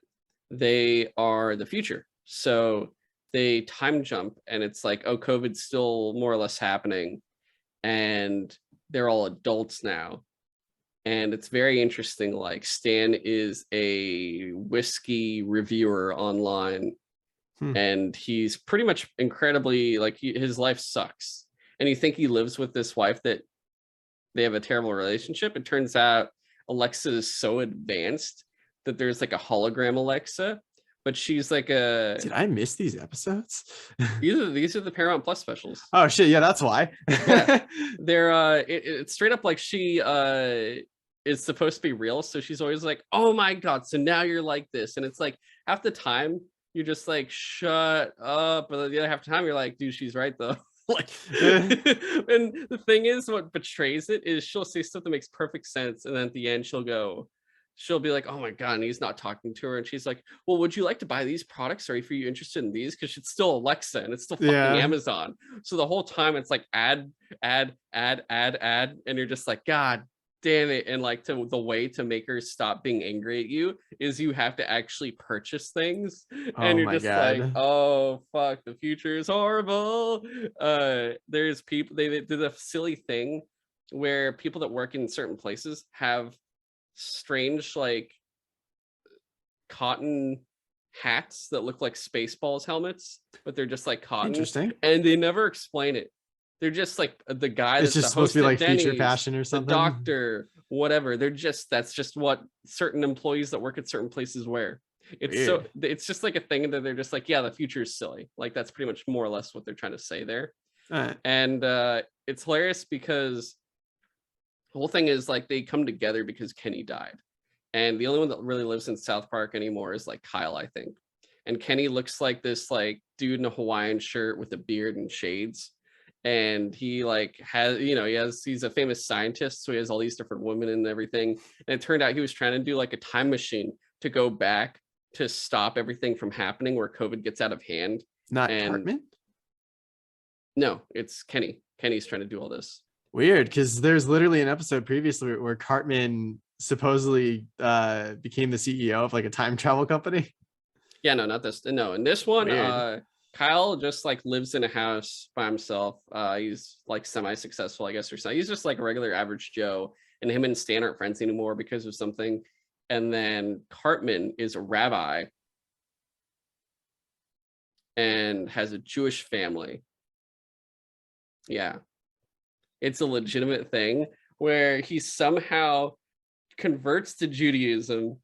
they are the future. So they time jump, and it's like, oh, COVID's still more or less happening, and they're all adults now. And it's very interesting. Like, Stan is a whiskey reviewer online, and he's pretty much incredibly like his life sucks. And you think he lives with this wife that they have a terrible relationship. It turns out Alexa is so advanced that there's like a hologram Alexa, but she's like a Did I miss these episodes? these are the Paramount Plus specials. Oh shit, yeah, that's why. Yeah, they're it's straight up like she is supposed to be real, so she's always like, oh my god, so now you're like this, and it's like half the time you're just like, shut up, but the other half the time you're like, dude, she's right though. Like, and the thing is, what betrays it is she'll say stuff that makes perfect sense, and then at the end she'll be like, oh my god, and he's not talking to her, and she's like, well, would you like to buy these products? Are you interested in these? Because it's still Alexa and it's still fucking Amazon. So the whole time it's like ad, and you're just like, god damn it. And like, the way to make her stop being angry at you is you have to actually purchase things, and Oh you're my just like, god. oh fuck, the future is horrible. There's people, they did a silly thing where people that work in certain places have strange like cotton hats that look like Spaceballs helmets, but they're just like cotton, Interesting. and they never explain it. They're just like the guy It's that's just the host supposed to be at like Denny's, feature fashion or the something. doctor, whatever. That's just what certain employees that work at certain places wear. It's Weird. it's just like a thing that they're just like, yeah, the future is silly. Like, that's pretty much more or less what they're trying to say there. Alright. And it's hilarious because the whole thing is like they come together because Kenny died. And the only one that really lives in South Park anymore is like Kyle, I think. And Kenny looks like this like dude in a Hawaiian shirt with a beard and shades. And he like has, he's a famous scientist, so he has all these different women and everything. And it turned out he was trying to do like a time machine to go back to stop everything from happening where COVID gets out of hand. Not And Cartman? no, it's Kenny. Kenny's trying to do all this. Weird, because there's literally an episode previously where Cartman supposedly became the CEO of like a time travel company. Yeah, no, not this. No, in this one, Weird. Kyle just like lives in a house by himself. He's like semi-successful, I guess, or something. He's just like a regular average Joe, and him and Stan aren't friends anymore because of something. And then Cartman is a rabbi and has a Jewish family. Yeah, it's a legitimate thing where he somehow converts to Judaism,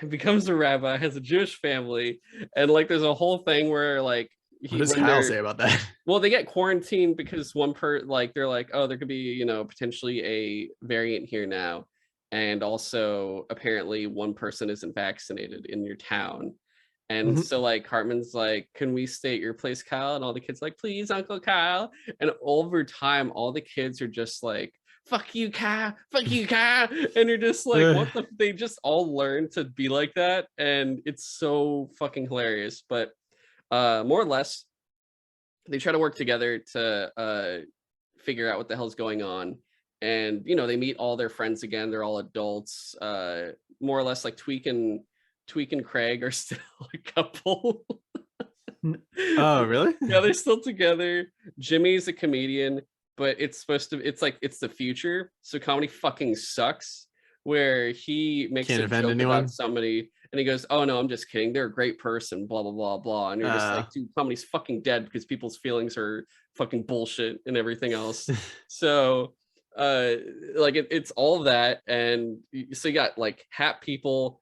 becomes a rabbi, has a Jewish family, and like there's a whole thing where like What does Kyle say about that? well, they get quarantined because they're like, oh, there could be, potentially a variant here now, and also apparently one person isn't vaccinated in your town. And so like Cartman's like, can we stay at your place, Kyle? And all the kids like, please, Uncle Kyle. And over time, all the kids are just like, fuck you, Kyle, fuck you, Kyle. And you're just like, what the, they just all learn to be like that. And it's so fucking hilarious. But more or less, they try to work together to figure out what the hell's going on. And, they meet all their friends again. They're all adults. More or less like Tweak and Craig are still a couple. Oh, really? Yeah, they're still together. Jimmy's a comedian, but it's like it's the future, so comedy fucking sucks, where he makes a joke about somebody and he goes, oh no, I'm just kidding, they're a great person, blah blah blah blah, and you're just like, dude, comedy's fucking dead because people's feelings are fucking bullshit and everything else. So like it's all of that. And so you got like hat people,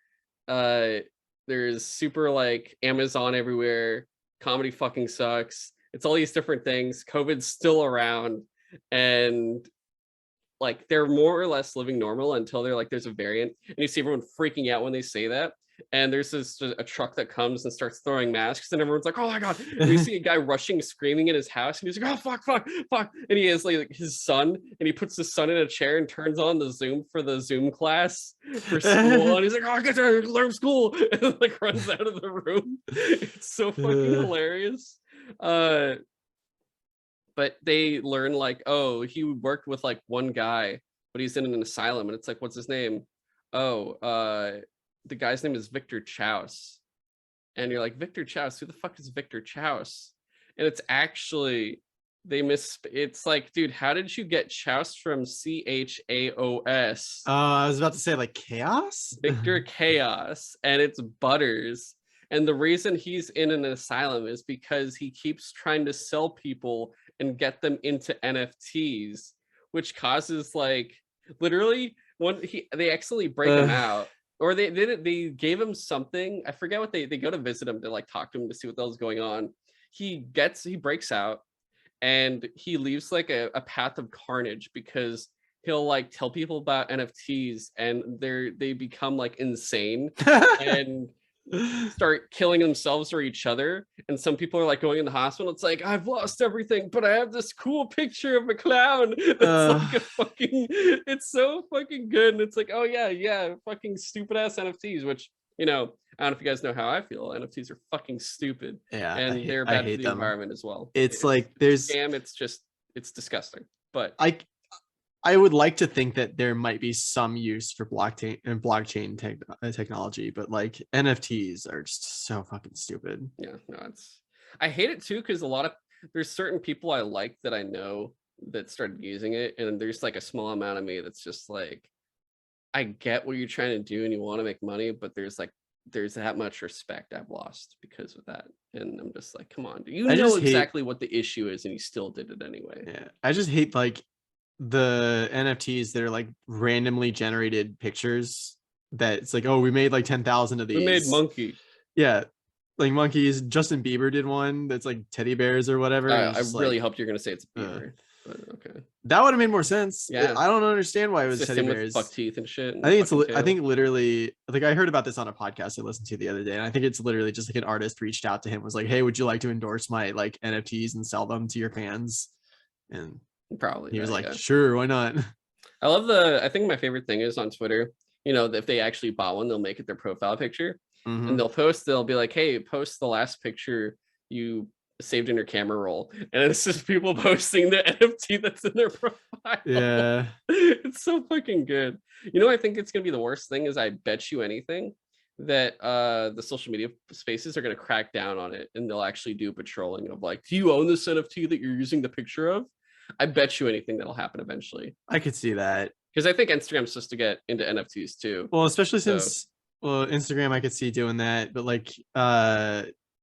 there's super like Amazon everywhere, comedy fucking sucks, it's all these different things, COVID's still around, and like they're more or less living normal until they're like there's a variant, and you see everyone freaking out when they say that. And there's a truck that comes and starts throwing masks, and everyone's like, oh my god. And you see a guy rushing, screaming in his house, and he's like, oh fuck, and he has like his son, and he puts his son in a chair and turns on the Zoom for the Zoom class for school, and he's like, oh, I get to learn school, and like runs out of the room. It's so fucking hilarious. But they learn like, oh, he worked with like one guy, but he's in an asylum, and it's like, what's his name? Oh, the guy's name is Victor Chouse. And you're like, Victor Chouse, who the fuck is Victor Chouse? And it's actually, it's like, dude, how did you get Chouse from Chaos? I was about to say like Chaos? Victor Chaos, and it's Butters. And the reason he's in an asylum is because he keeps trying to sell people and get them into NFTs, which causes like literally they accidentally break him out. or they gave him something. I forget what they go to visit him to like talk to him to see what the hell's going on. He breaks out and he leaves like a path of carnage because he'll like tell people about NFTs and they become like insane and start killing themselves or each other. And some people are like going in the hospital. It's like, I've lost everything, but I have this cool picture of a clown. That's like a fucking, it's so fucking good. And it's like, oh yeah, fucking stupid ass NFTs, which, you know, I don't know if you guys know how I feel. NFTs are fucking stupid. Yeah, and they're bad for the environment as well. It's like there's scam. It's disgusting. But I would like to think that there might be some use for blockchain technology, but like NFTs are just so fucking stupid. Yeah, no, I hate it too because there's certain people I like that I know that started using it, and there's like a small amount of me that's just like, I get what you're trying to do and you want to make money, but there's that much respect I've lost because of that, and I'm just like, come on, you know exactly what the issue is, and you still did it anyway. Yeah, I just hate like the NFTs that are like randomly generated pictures that it's like, oh, we made like 10,000 of these. We made monkey. Yeah, like monkeys. Justin Bieber did one that's like teddy bears or whatever. I really hoped you're gonna say it's Bieber. But okay, that would have made more sense. Yeah, I don't understand why it was teddy bears, buck teeth and shit. And I think literally, like I heard about this on a podcast I listened to the other day, and I think it's literally just like an artist reached out to him, was like, hey, would you like to endorse my like NFTs and sell them to your fans? And probably he was like, sure, why not? I think my favorite thing is on Twitter, you know, if they actually bought one, they'll make it their profile picture, and they'll be like, hey, post the last picture you saved in your camera roll, and it's just people posting the NFT that's in their profile. Yeah, it's so fucking good. You know, I think it's gonna be the worst thing is, I bet you anything that the social media spaces are gonna crack down on it, and they'll actually do patrolling of like, do you own this NFT that you're using the picture of? I bet you anything that'll happen eventually. I could see that, because I think Instagram's supposed to get into NFTs too. Well, especially since Instagram, I could see doing that, but like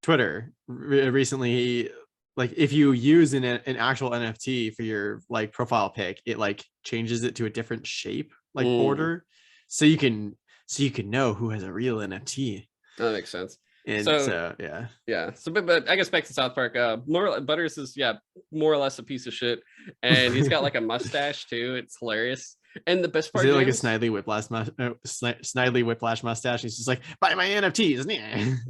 Twitter recently, like if you use an actual NFT for your like profile pic, it like changes it to a different shape, like border, so you can know who has a real NFT. That makes sense. And so but I guess back to South Park, Butters is more or less a piece of shit, and he's got like a mustache too. It's hilarious. And the best part is it like a Snidely Whiplash mustache? He's just like, buy my NFTs.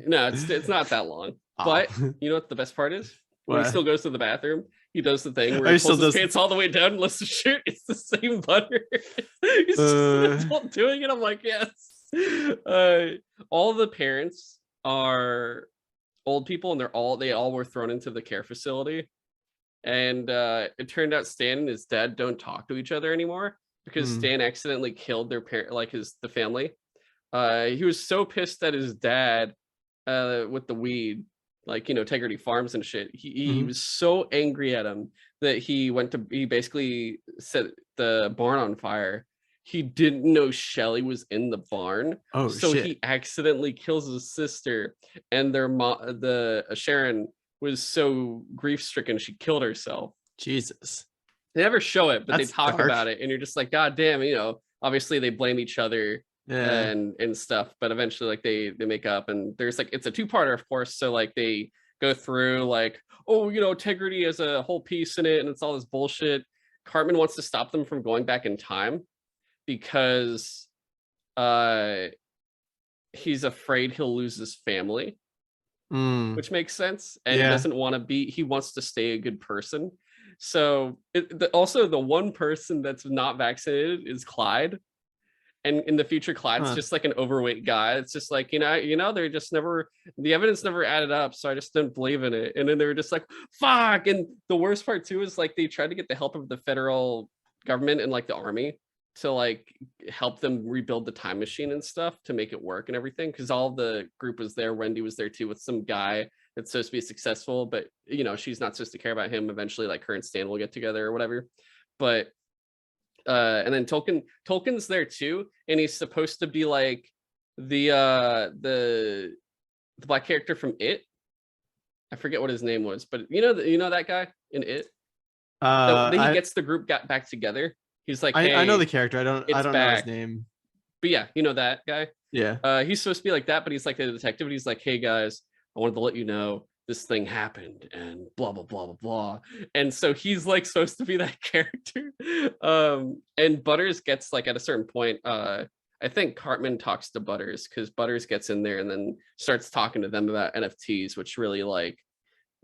No, it's not that long. But you know what the best part is? When he still goes to the bathroom, he does the thing where he pulls his pants all the way down and lets the shit. It's the same Butter. He's just doing it. I'm like, yes. All the parents are old people, and they all were thrown into the care facility, and it turned out Stan and his dad don't talk to each other anymore because Stan accidentally killed their parent, like the family. He was so pissed at his dad with the weed, like, you know, Integrity Farms and shit. He was so angry at him that he basically set the barn on fire. He didn't know Shelly was in the barn. Oh, so shit. He accidentally kills his sister, and their Sharon was so grief-stricken she killed herself. Jesus. They never show it, but they talk about it, and you're just like, God damn, you know, obviously they blame each other and stuff, but eventually like they make up, and there's like, it's a two-parter, of course, so like they go through like, oh, you know, Integrity has a whole piece in it, and it's all this bullshit. Cartman wants to stop them from going back in time because he's afraid he'll lose his family, which makes sense, and he doesn't want to he wants to stay a good person. So also the one person that's not vaccinated is Clyde, and in the future Clyde's just like an overweight guy. It's just like, you know, they're just the evidence never added up, so I just didn't believe in it. And then they were just like, fuck. And the worst part too is like they tried to get the help of the federal government and like the army to like help them rebuild the time machine and stuff to make it work and everything, because all the group was there. Wendy was there too with some guy that's supposed to be successful, but you know, she's not supposed to care about him. Eventually like her and Stan will get together or whatever. But and then Tolkien's there too, and he's supposed to be like the black character from It. I forget what his name was, but you know that guy in It. That he gets the group back together. He's like, hey, I know the character. I don't know his name. But yeah, you know that guy. Yeah. He's supposed to be like that, but he's like a detective, and he's like, hey guys, I wanted to let you know this thing happened and blah blah blah blah blah. And so he's like supposed to be that character. And Butters gets like at a certain point, I think Cartman talks to Butters because Butters gets in there and then starts talking to them about NFTs, which really like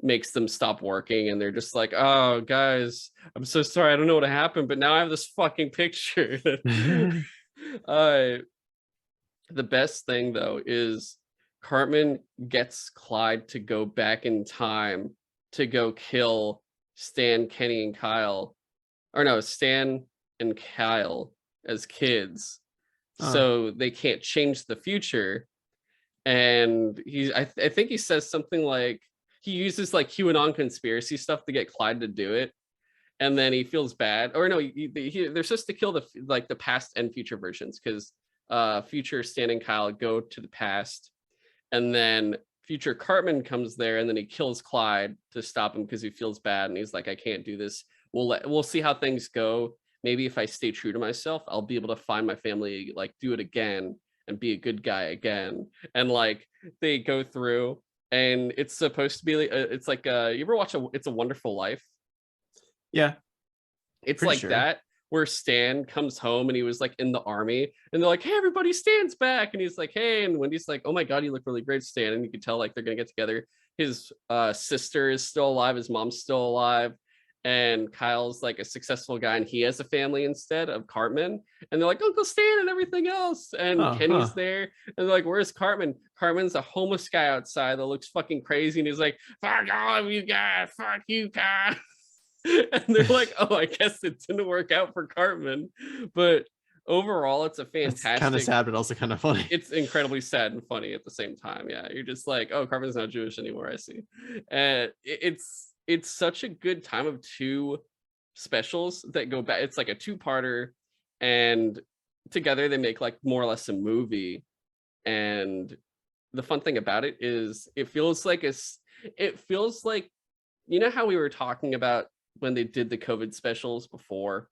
makes them stop working, and they're just like, oh guys, I'm so sorry, I don't know what happened, but now I have this fucking picture. uh the best thing though is Cartman gets Clyde to go back in time to go kill Stan, Kenny, and Kyle, or no, Stan and Kyle as kids, so they can't change the future. And I think he says something like he uses like QAnon conspiracy stuff to get Clyde to do it, and then he feels bad. Or no, they're supposed to kill the past and future versions, because future Stan and Kyle go to the past, and then future Cartman comes there, and then he kills Clyde to stop him because he feels bad, and he's like, I can't do this. We'll see how things go. Maybe if I stay true to myself, I'll be able to find my family, like do it again and be a good guy again. And like they go through, and it's supposed to be like it's like you ever watch It's a Wonderful Life? Yeah. It's Pretty like sure. that, where Stan comes home and he was like in the army, and they're like, hey everybody, Stan's back, and he's like, hey, and Wendy's like, oh my god, you look really great, Stan. And you can tell like they're gonna get together. His sister is still alive, his mom's still alive, and Kyle's like a successful guy, and he has a family instead of Cartman. And they're like, Uncle Stan and everything else. And Kenny's there, and they're like, where's Cartman? Cartman's a homeless guy outside that looks fucking crazy, and he's like, fuck all of you guys, fuck you guys. And they're like, oh, I guess it didn't work out for Cartman. But overall, it's a It's kind of fantastic, sad, but also kind of funny. it's incredibly sad and funny at the same time. Yeah, you're just like, oh, Cartman's not Jewish anymore, I see. And it's such a good time of two specials that go back. It's like a two-parter, and together they make like more or less a movie. And the fun thing about it is it feels like you know how we were talking about when they did the COVID specials before,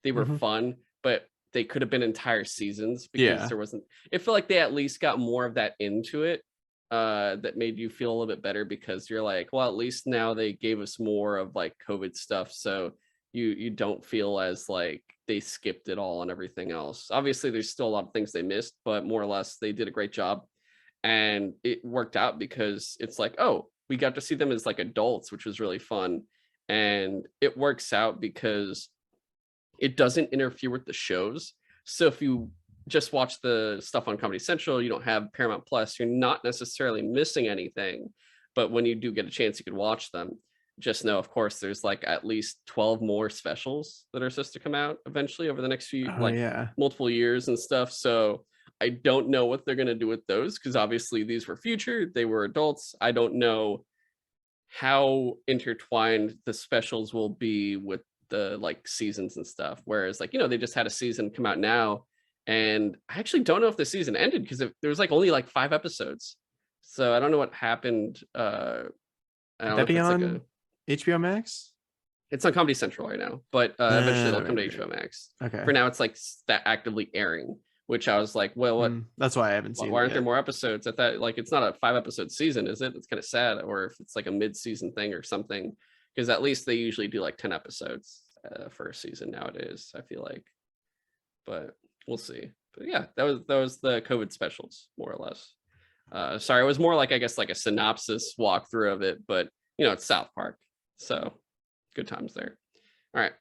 they were fun, but they could have been entire seasons because there wasn't, it felt like they at least got more of that into it, that made you feel a little bit better, because you're like, well, at least now they gave us more of like COVID stuff, so you don't feel as like they skipped it all and everything else. Obviously there's still a lot of things they missed, but more or less they did a great job, and it worked out because it's like, oh, we got to see them as like adults, which was really fun. And it works out because it doesn't interfere with the shows. So if you just watch the stuff on Comedy Central, you don't have Paramount Plus, you're not necessarily missing anything. But when you do get a chance, you could watch them. Just know, of course, there's like at least 12 more specials that are supposed to come out eventually over the next few, multiple years and stuff. So I don't know what they're going to do with those, because obviously these were future, they were adults. I don't know how intertwined the specials will be with the like seasons and stuff. Whereas like, they just had a season come out now, and I actually don't know if the season ended, because there was like only like 5 episodes. So I don't know what happened. I don't know if be it's on like HBO Max? It's on Comedy Central right now, but eventually they'll come to HBO Max. Okay. For now, it's like that actively airing, which I was like, well, what? That's why I haven't seen it. Why aren't there more episodes? I thought like it's not a 5-episode season, is it? It's kind of sad. Or if it's like a mid-season thing or something, because at least they usually do like 10 episodes for a season nowadays, I feel like. But we'll see. But yeah, that was the COVID specials, more or less. Sorry, it was more like, I guess, like a synopsis walkthrough of it, but it's South Park, so good times there. All right.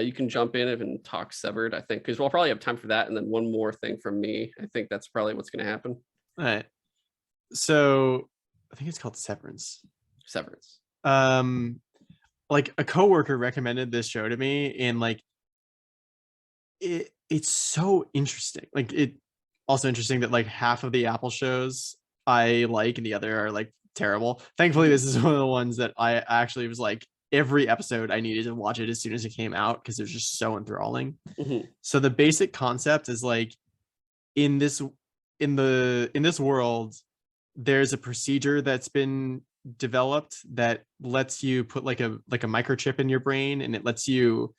You can jump in and talk Severed, I think, because we'll probably have time for that. And then one more thing from me. I think that's probably what's going to happen. All right. So I think it's called Severance. Severance. Like a coworker recommended this show to me, and like it's so interesting. Like it also interesting that like half of the Apple shows I like and the other are like terrible. Thankfully, this is one of the ones that I actually was like, every episode I needed to watch it as soon as it came out, because it was just so enthralling. So the basic concept is like, in this world, there's a procedure that's been developed that lets you put like a microchip in your brain, and it lets you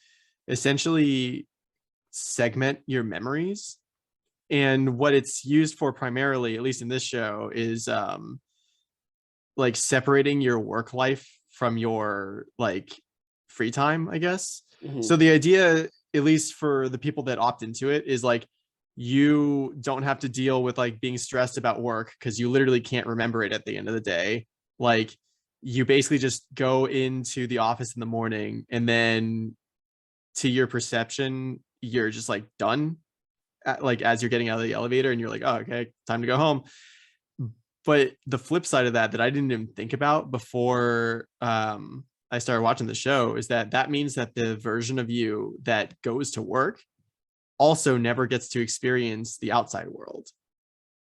essentially segment your memories. And what it's used for primarily, at least in this show, is like separating your work life from your like free time, I guess. So the idea, at least for the people that opt into it, is like you don't have to deal with like being stressed about work because you literally can't remember it at the end of the day. Like you basically just go into the office in the morning, and then to your perception, you're just like done like as you're getting out of the elevator, and you're like, oh, okay, time to go home. But the flip side of that I didn't even think about before I started watching the show is that means that the version of you that goes to work also never gets to experience the outside world.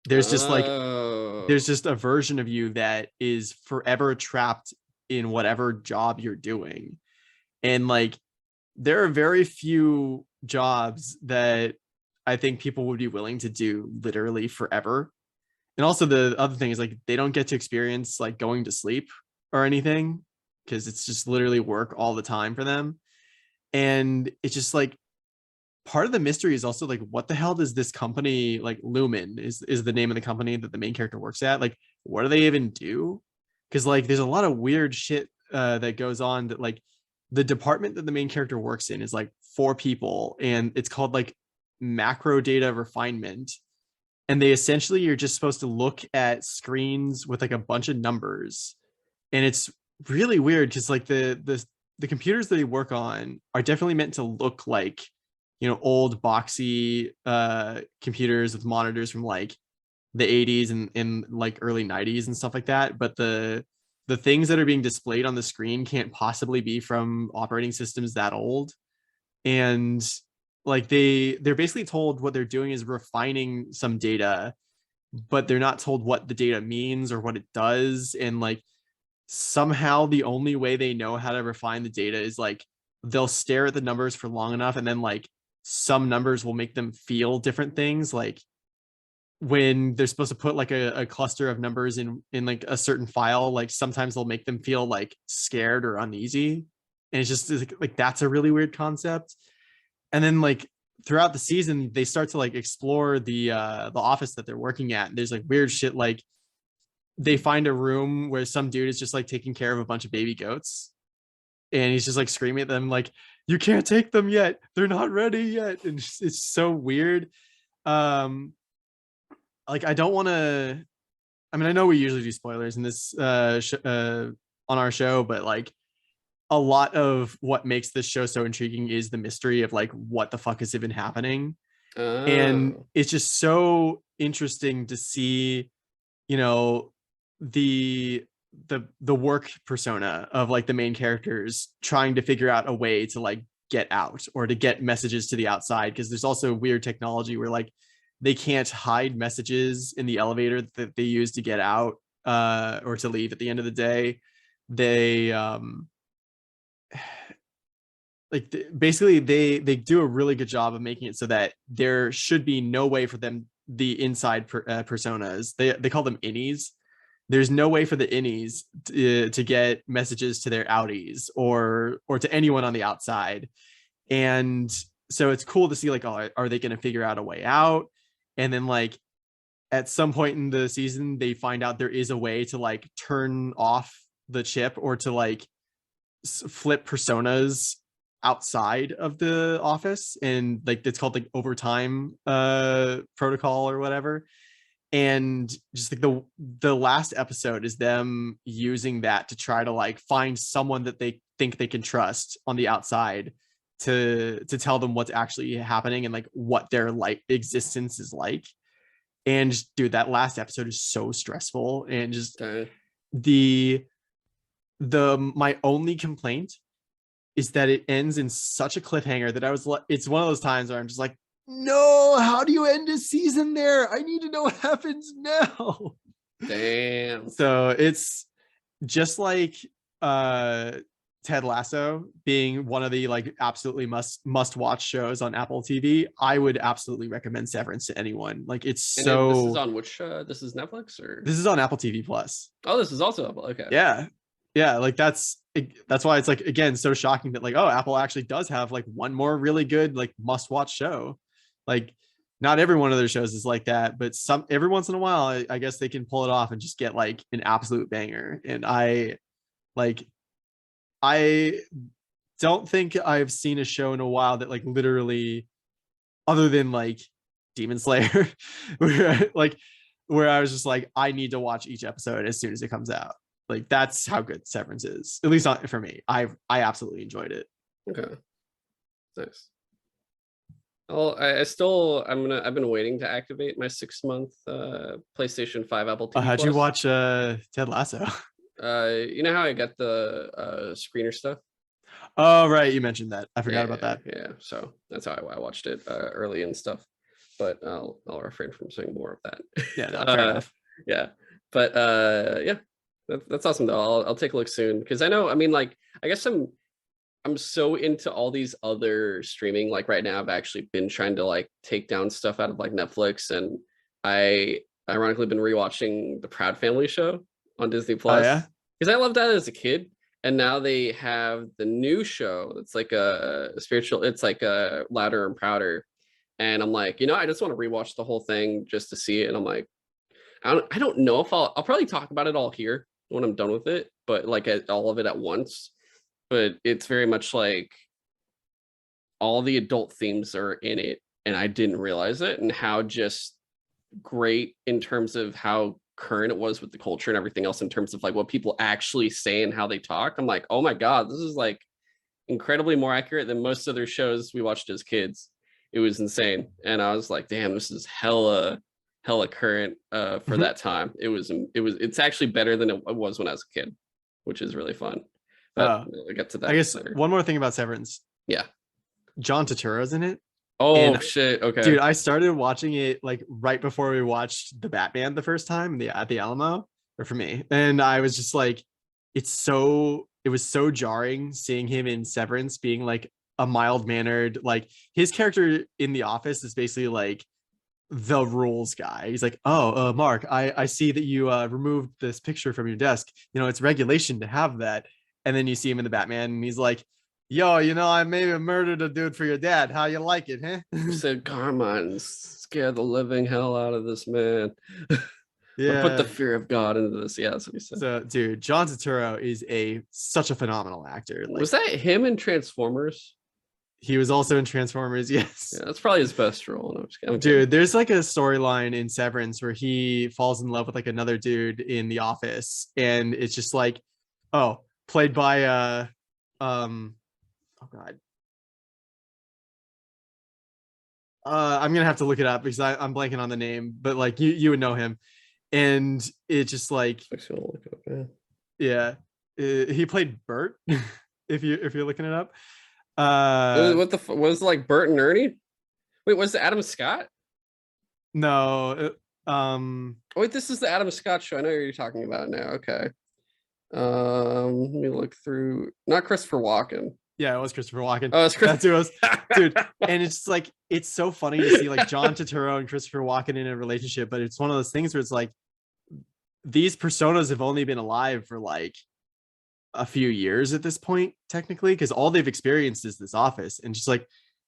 There's just like there's just a version of you that is forever trapped in whatever job you're doing. And like there are very few jobs that I think people would be willing to do literally forever. And also the other thing is like they don't get to experience like going to sleep or anything because it's just literally work all the time for them. And it's just like part of the mystery is also like what the hell does this company, like Lumen is the name of the company that the main character works at, like what do they even do? Because like there's a lot of weird shit that goes on that like the department that the main character works in is like 4 people, and it's called like macro data refinement. And they essentially you're just supposed to look at screens with like a bunch of numbers. And it's really weird because like the computers that they work on are definitely meant to look like, you know, old boxy computers with monitors from like the 80s and like early 90s and stuff like that. But the things that are being displayed on the screen can't possibly be from operating systems that old. And like they're basically told what they're doing is refining some data, but they're not told what the data means or what it does. And like somehow the only way they know how to refine the data is like they'll stare at the numbers for long enough, and then like some numbers will make them feel different things. Like when they're supposed to put like a cluster of numbers in like a certain file, like sometimes they'll make them feel like scared or uneasy. And it's just like that's a really weird concept. And then like throughout the season they start to like explore the office that they're working at. There's like weird shit, like they find a room where some dude is just like taking care of a bunch of baby goats, and he's just like screaming at them like, you can't take them yet, they're not ready yet. And it's so weird. Like I don't want to, I mean I know we usually do spoilers in this on our show, but like a lot of what makes this show so intriguing is the mystery of like what the fuck is even happening. And it's just so interesting to see, you know, the work persona of like the main characters trying to figure out a way to like get out or to get messages to the outside, because there's also weird technology where like they can't hide messages in the elevator that they use to get out or to leave at the end of the day. They like basically they do a really good job of making it so that there should be no way for them, the inside personas, they call them innies, there's no way for the innies to get messages to their outies or to anyone on the outside. And so it's cool to see like, oh, are they going to figure out a way out? And then like at some point in the season they find out there is a way to like turn off the chip or to like flip personas outside of the office, and like it's called like overtime protocol or whatever. And just like the last episode is them using that to try to like find someone that they think they can trust on the outside to tell them what's actually happening and like what their like existence is like. And just, dude, that last episode is so stressful. And just the my only complaint is that it ends in such a cliffhanger that I was like, it's one of those times where I'm just like, no, how do you end a season there? I need to know what happens now. Damn. So it's just like Ted Lasso being one of the like absolutely must watch shows on Apple TV. I would absolutely recommend Severance to anyone. Like it's so. And this is on which? This is Netflix or? This is on Apple TV Plus. Oh, this is also Apple. Okay. Yeah, like that's why it's like again so shocking that like, oh, Apple actually does have like one more really good like must watch show. Like Not every one of their shows is like that, but every once in a while, I guess they can pull it off and just get like an absolute banger. And like I don't think I've seen a show in a while that like literally, other than like Demon Slayer, where I was just like, I need to watch each episode as soon as it comes out. Like that's how good Severance is, at least not for me. I absolutely enjoyed it. Okay, nice. Well, I've been waiting to activate my 6-month PlayStation 5 Apple TV How'd Plus. you watch Ted Lasso? You know how I get the screener stuff? Oh right, you mentioned that. I forgot about that. Yeah, so that's how I watched it early and stuff. But I'll refrain from saying more of that. Yeah, no, fair enough. Yeah, but yeah, that's awesome though. I'll take a look soon because I know. I mean, like, I guess I'm so into all these other streaming. Like right now, I've actually been trying to like take down stuff out of like Netflix, and I ironically been rewatching the Proud Family show on Disney Plus. Oh yeah, because I loved that as a kid, and now they have the new show. It's like a spiritual. It's like a Louder and Prouder, and I'm like, I just want to rewatch the whole thing just to see it. And I'm like, I don't know if I'll probably talk about it all here when I'm done with it, but like all of it at once. But it's very much like all the adult themes are in it, and I didn't realize it, and how just great in terms of how current it was with the culture and everything else in terms of like what people actually say and how they talk. I'm like, oh my God, this is like incredibly more accurate than most other shows we watched as kids. It was insane. And I was like, damn, this is hella current for that time. It's actually better than it was when I was a kid, which is really fun. But we'll get to that. I guess later. One more thing about Severance. Yeah. John Turturro's in it. Oh shit. Okay. Dude, I started watching it like right before we watched the Batman the first time at the Alamo, or for me. And I was just like, it was so jarring seeing him in Severance being like a mild-mannered, like his character in The Office is basically like the rules guy. He's like, oh, Mark, I see that you removed this picture from your desk. It's regulation to have that. And then you see him in the Batman and he's like, yo, I maybe murdered a dude for your dad. How you like it, huh? Said Carmine, scare the living hell out of this man. Yeah. Put the fear of God into this. Yeah, that's what he said. So, dude, John Turturro is such a phenomenal actor. Like, was that him in Transformers? He was also in Transformers, yes. Yeah, that's probably his best role. Dude, there's like a storyline in Severance where he falls in love with like another dude in the office, and it's just like, oh, played by oh god. I'm gonna have to look it up because I'm blanking on the name, but like you would know him. And it's just like, yeah, he played Bert. if you're looking it up. What was like Bert and Ernie? Wait, was it Adam Scott? No. Wait, this is the Adam Scott show. I know you're talking about now. Okay. Let me look through. Not Christopher Walken. Yeah, it was Christopher Walken. Oh, it's That's who it was. Dude. And it's like, it's so funny to see like John Turturro and Christopher Walken in a relationship, but it's one of those things where it's like, these personas have only been alive for like a few years at this point, technically, because all they've experienced is this office. And just like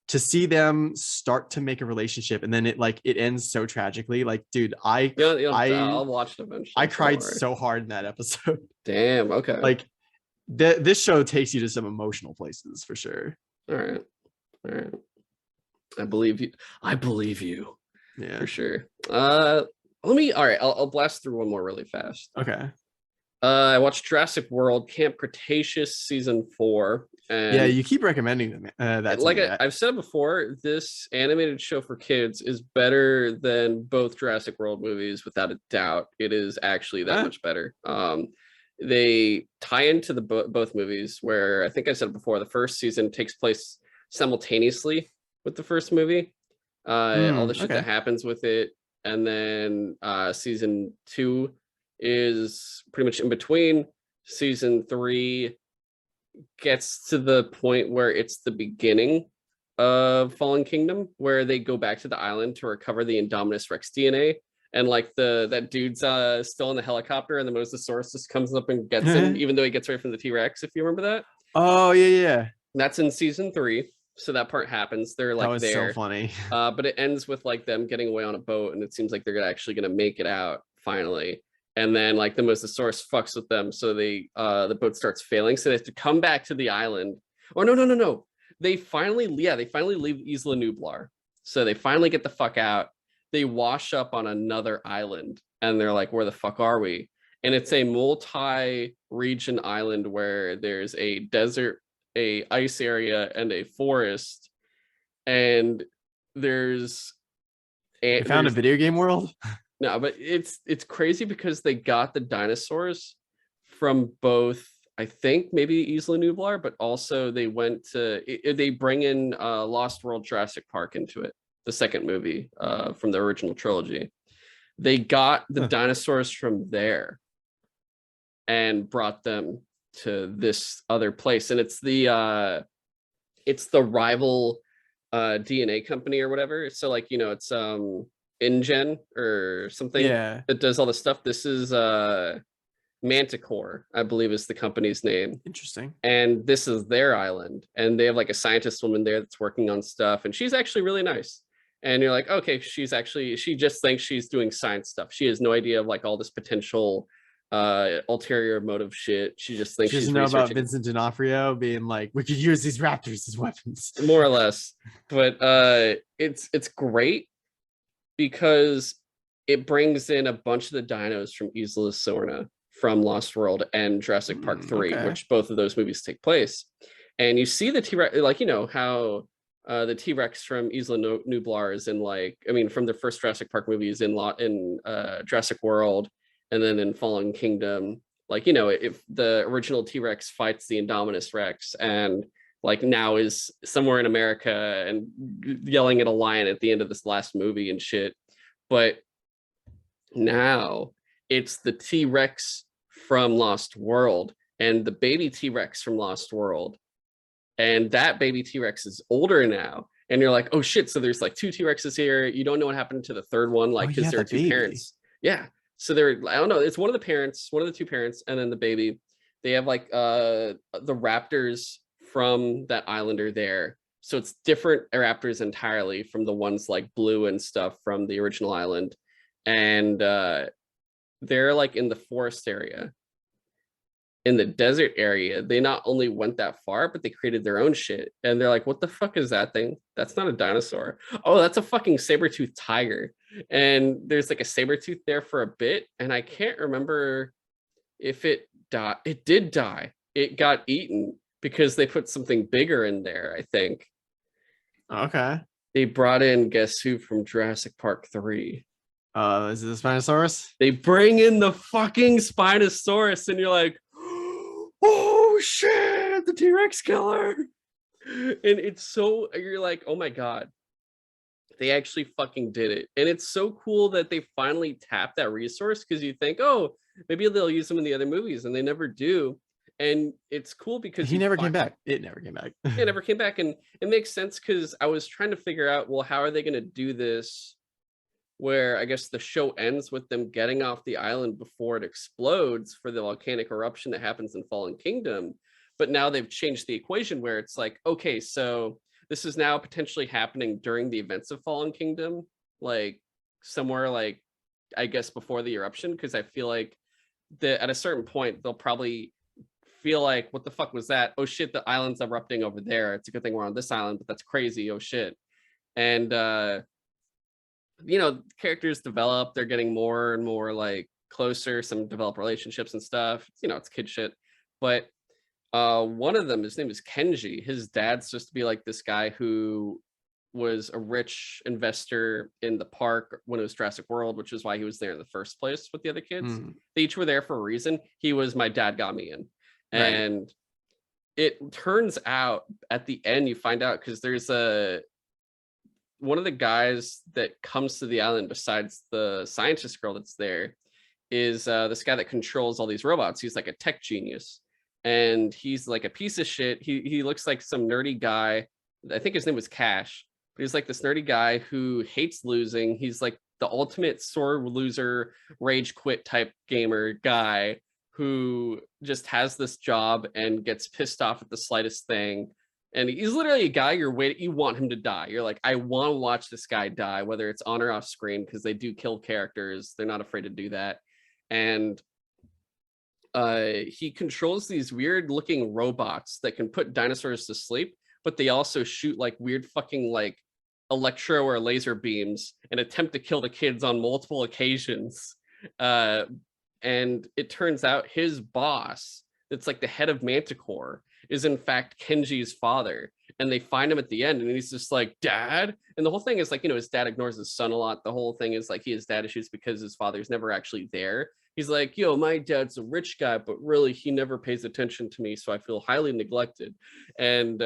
to see them start to make a relationship and then it ends so tragically. Like, dude, I'll watch it eventually. I cried so hard in that episode. Damn. Okay. Like this show takes you to some emotional places for sure. All right. I believe you. Yeah, for sure. I'll blast through one more really fast. Okay. I watched Jurassic World Camp Cretaceous season 4. And yeah, you keep recommending them. I've said before, this animated show for kids is better than both Jurassic World movies, without a doubt. It is actually that much better. They tie into the both movies, where I think I said before, the first season takes place simultaneously with the first movie. All the shit that happens with it, and then season 2 is pretty much in between. Season 3 gets to the point where it's the beginning of Fallen Kingdom, where they go back to the island to recover the Indominus Rex DNA, and like that dude's still in the helicopter, and the Mosasaurus just comes up and gets him, even though he gets away from the T-Rex, if you remember that. Oh yeah. That's in season 3. So that part happens. They're That like was so there. funny. But it ends with like them getting away on a boat, and it seems like they're actually gonna make it out finally. And then like the Mosasaurus fucks with them, so they the boat starts failing, so they have to come back to the island. Oh no. They finally leave Isla Nublar. So they finally get the fuck out. They wash up on another island, and they're like, where the fuck are we? And it's a multi-region island where there's a desert, a ice area, and a forest. And there's You found a video game world? no, but it's crazy because they got the dinosaurs from both, I think maybe Isla Nublar, but also they went to they bring in Lost World Jurassic Park into it, the second movie from the original trilogy. They got the dinosaurs from there and brought them to this other place, and it's the rival DNA company or whatever. So like, you know, it's InGen or something Yeah. that does all the stuff. This is Manticore, I believe is the company's name. Interesting. And this is their island. And they have like a scientist woman there that's working on stuff. And she's actually really nice. And you're like, okay, she just thinks she's doing science stuff. She has no idea of like all this potential ulterior motive shit. She just thinks She doesn't know about Vincent D'Onofrio being like, we could use these raptors as weapons. More or less. But it's great because it brings in a bunch of the dinos from Isla Sorna from Lost World and Jurassic Park 3, okay. which both of those movies take place. And you see the T-Rex, like, you know, how the T-Rex from Isla Nublar is in like, I mean, from the first Jurassic Park movies in Jurassic World, and then in Fallen Kingdom, like, you know, if the original T-Rex fights the Indominus Rex and like now is somewhere in America and yelling at a lion at the end of this last movie and shit. But now it's the T-Rex from Lost World and the baby T-Rex from Lost World. And that baby T-Rex is older now. And you're like, oh shit, so there's like two T-Rexes here. You don't know what happened to the third one, like, because there are two parents. Yeah. So they're, I don't know, it's one of the parents, one of the two parents, and then the baby. They have like the raptors from that island are there. So it's different raptors entirely from the ones like Blue and stuff from the original island. And they're like in the forest area. In the desert area, they not only went that far, but they created their own shit. And they're like, what the fuck is that thing? That's not a dinosaur. Oh, that's a fucking saber-toothed tiger. And there's like a saber-tooth there for a bit. And I can't remember if it died. It did die. It got eaten because they put something bigger in there, I think. Okay. They brought in, guess who, from Jurassic Park 3. Is it the Spinosaurus? They bring in the fucking Spinosaurus, and you're like, oh shit, the T-Rex killer. And it's so, you're like, oh my god, they actually fucking did it. And it's so cool that they finally tapped that resource, because you think, oh, maybe they'll use them in the other movies, and they never do. And it's cool because he never came back. It never came back. It never came back. And it makes sense because I was trying to figure out, well, how are they going to do this where I guess the show ends with them getting off the island before it explodes for the volcanic eruption that happens in Fallen Kingdom. But now they've changed the equation where it's like, okay, so this is now potentially happening during the events of Fallen Kingdom, like somewhere like, I guess, before the eruption, because I feel like at a certain point, they'll probably feel like, what the fuck was that? Oh shit, the island's erupting over there. It's a good thing we're on this island, but that's crazy. Oh shit. And you know, characters develop, they're getting more and more like closer, some develop relationships and stuff. You know, it's kid shit. But one of them, his name is Kenji. His dad's supposed to be like this guy who was a rich investor in the park when it was Jurassic World, which is why he was there in the first place with the other kids. They each were there for a reason. He was, my dad got me in. And right. It turns out at the end, you find out, because there's one of the guys that comes to the island besides the scientist girl that's there is this guy that controls all these robots. He's like a tech genius, and he's like a piece of shit. He looks like some nerdy guy. I think his name was Cash, but he's like this nerdy guy who hates losing. He's like the ultimate sore loser, rage quit type gamer guy who just has this job and gets pissed off at the slightest thing. And he's literally a guy you want him to die. You're like, I want to watch this guy die, whether it's on or off screen, because they do kill characters. They're not afraid to do that. And he controls these weird looking robots that can put dinosaurs to sleep, but they also shoot like weird fucking like electro or laser beams and attempt to kill the kids on multiple occasions. And it turns out his boss, that's like the head of Manticore, is in fact Kenji's father. And they find him at the end and he's just like, Dad. And the whole thing is like, you know, his dad ignores his son a lot. The whole thing is like he has dad issues because his father's never actually there. He's like, yo, my dad's a rich guy, but really he never pays attention to me. So I feel highly neglected. And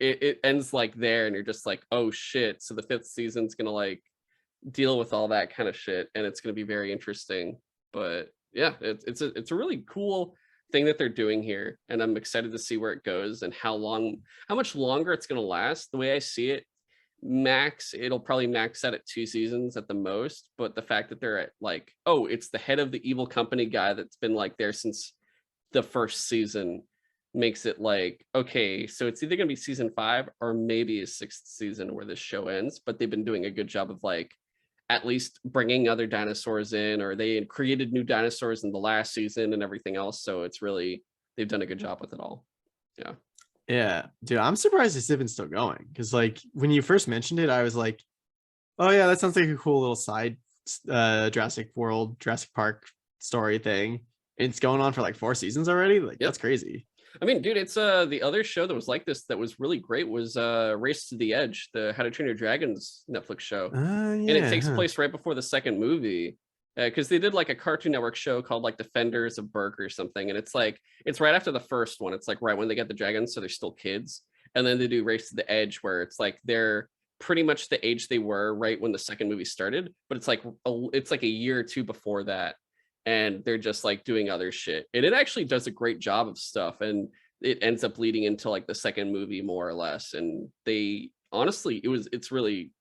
it ends like there. And you're just like, oh shit. So the 5th season's going to like deal with all that kind of shit. And it's going to be very interesting. But yeah, it's a really cool thing that they're doing here, and I'm excited to see where it goes and how much longer it's going to last. The way I see it, it'll probably max out at 2 seasons at the most, but the fact that they're at like, oh, it's the head of the evil company guy that's been like there since the 1st season makes it like, okay, so it's either going to be season 5 or maybe a 6th season where this show ends. But they've been doing a good job of like at least bringing other dinosaurs in, or they had created new dinosaurs in the last season and everything else. So it's really, they've done a good job with it all. Yeah, dude, I'm surprised it's even still going, because like when you first mentioned it, I was like, oh yeah, that sounds like a cool little side Jurassic Park story thing. It's going on for like 4 seasons already. Like, yep. That's crazy. I mean, dude, it's the other show that was like this that was really great was Race to the Edge, the How to Train Your Dragons Netflix show. Yeah, and it takes place right before the 2nd movie, because they did like a Cartoon Network show called like Defenders of Berk or something, and it's like it's right after the 1st one. It's like right when they get the dragons, so they're still kids. And then they do Race to the Edge, where it's like they're pretty much the age they were right when the 2nd movie started, but it's like a year or 2 before that. And they're just like doing other shit, and it actually does a great job of stuff, and it ends up leading into like the 2nd movie more or less. And they honestly, it's really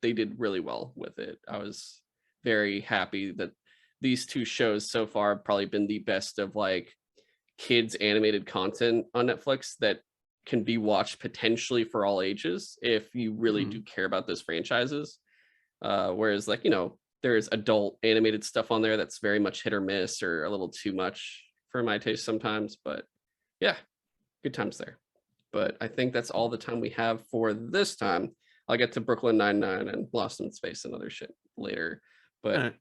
they did really well with it. I was very happy that these 2 shows so far have probably been the best of like kids animated content on Netflix that can be watched potentially for all ages if you really do care about those franchises. Whereas like, you know, there's adult animated stuff on there that's very much hit or miss or a little too much for my taste sometimes. But yeah, good times there. But I think that's all the time we have for this time. I'll get to Brooklyn Nine-Nine and Lost in Space and other shit later. But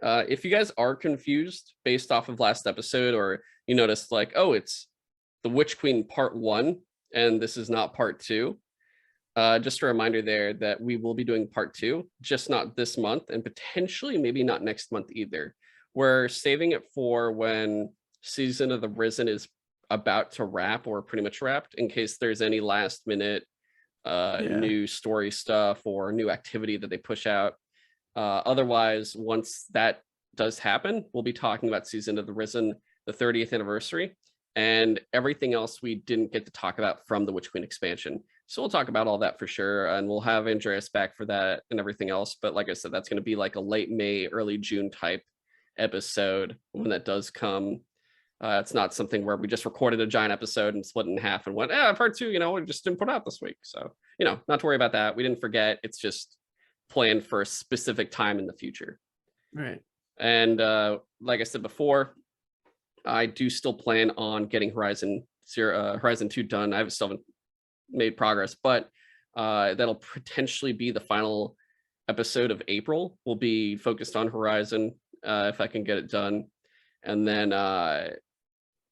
if you guys are confused based off of last episode, or you noticed like, oh, it's the Witch Queen Part 1 and this is not Part 2, just a reminder there that we will be doing Part 2, just not this month, and potentially maybe not next month either. We're saving it for when Season of the Risen is about to wrap or pretty much wrapped, in case there's any last minute new story stuff or new activity that they push out. Otherwise, once that does happen, we'll be talking about Season of the Risen, the 30th anniversary, and everything else we didn't get to talk about from the Witch Queen expansion. So we'll talk about all that for sure, and we'll have Andreas back for that and everything else. But like I said, that's going to be like a late May, early June type episode when that does come. It's not something where we just recorded a giant episode and split it in half and went, Part 2, you know, we just didn't put out this week. So, you know, not to worry about that. We didn't forget. It's just planned for a specific time in the future. Right. And like I said before, I do still plan on getting Horizon 2 done. I still haven't made progress, but that'll potentially be the final episode of April. Will be focused on Horizon if I can get it done. And then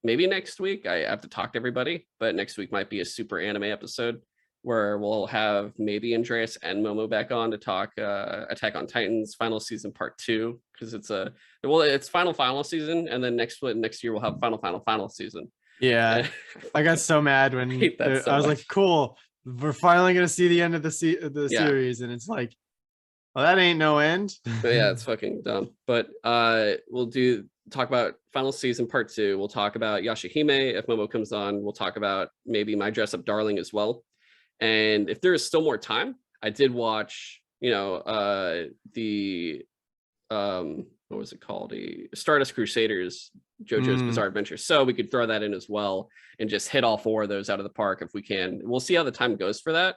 maybe next week, I have to talk to everybody, but next week might be a super anime episode where we'll have maybe Andreas and Momo back on to talk Attack on Titans final season Part 2, because it's final season, and then next year we'll have final season. Yeah, I got so mad when I was like, cool, we're finally gonna see the end of the series, and it's like, well, that ain't no end. But yeah, it's fucking dumb. But we'll talk about final season Part 2. We'll talk about Yashahime if Momo comes on. We'll talk about maybe My Dress Up Darling as well. And if there is still more time, I did watch, you know, the what was it called? A Stardust Crusaders, JoJo's Bizarre Adventure. So we could throw that in as well and just hit all 4 of those out of the park if we can. We'll see how the time goes for that,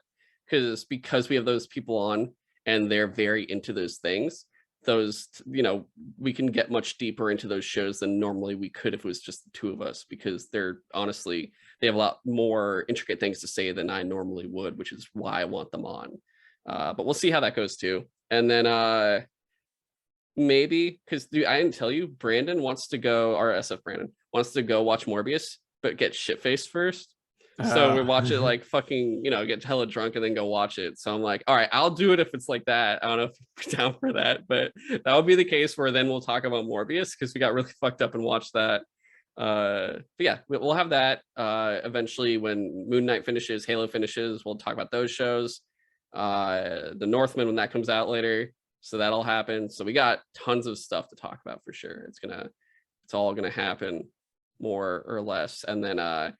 because we have those people on and they're very into those things. Those, you know, we can get much deeper into those shows than normally we could if it was just the 2 of us, because they're honestly, they have a lot more intricate things to say than I normally would, which is why I want them on. But we'll see how that goes too. And then maybe, because I didn't tell you, Brandon wants to go, our SF Brandon wants to go watch Morbius, but get shit-faced first. So we watch it like fucking, you know, get hella drunk and then go watch it. So I'm like, all right, I'll do it if it's like that. I don't know if you're down for that, but that would be the case where then we'll talk about Morbius, because we got really fucked up and watched that. But yeah, we'll have that eventually when Moon Knight finishes, Halo finishes. We'll talk about those shows. The Northman when that comes out later. So that'll happen. So we got tons of stuff to talk about for sure. It's all gonna happen more or less. And then I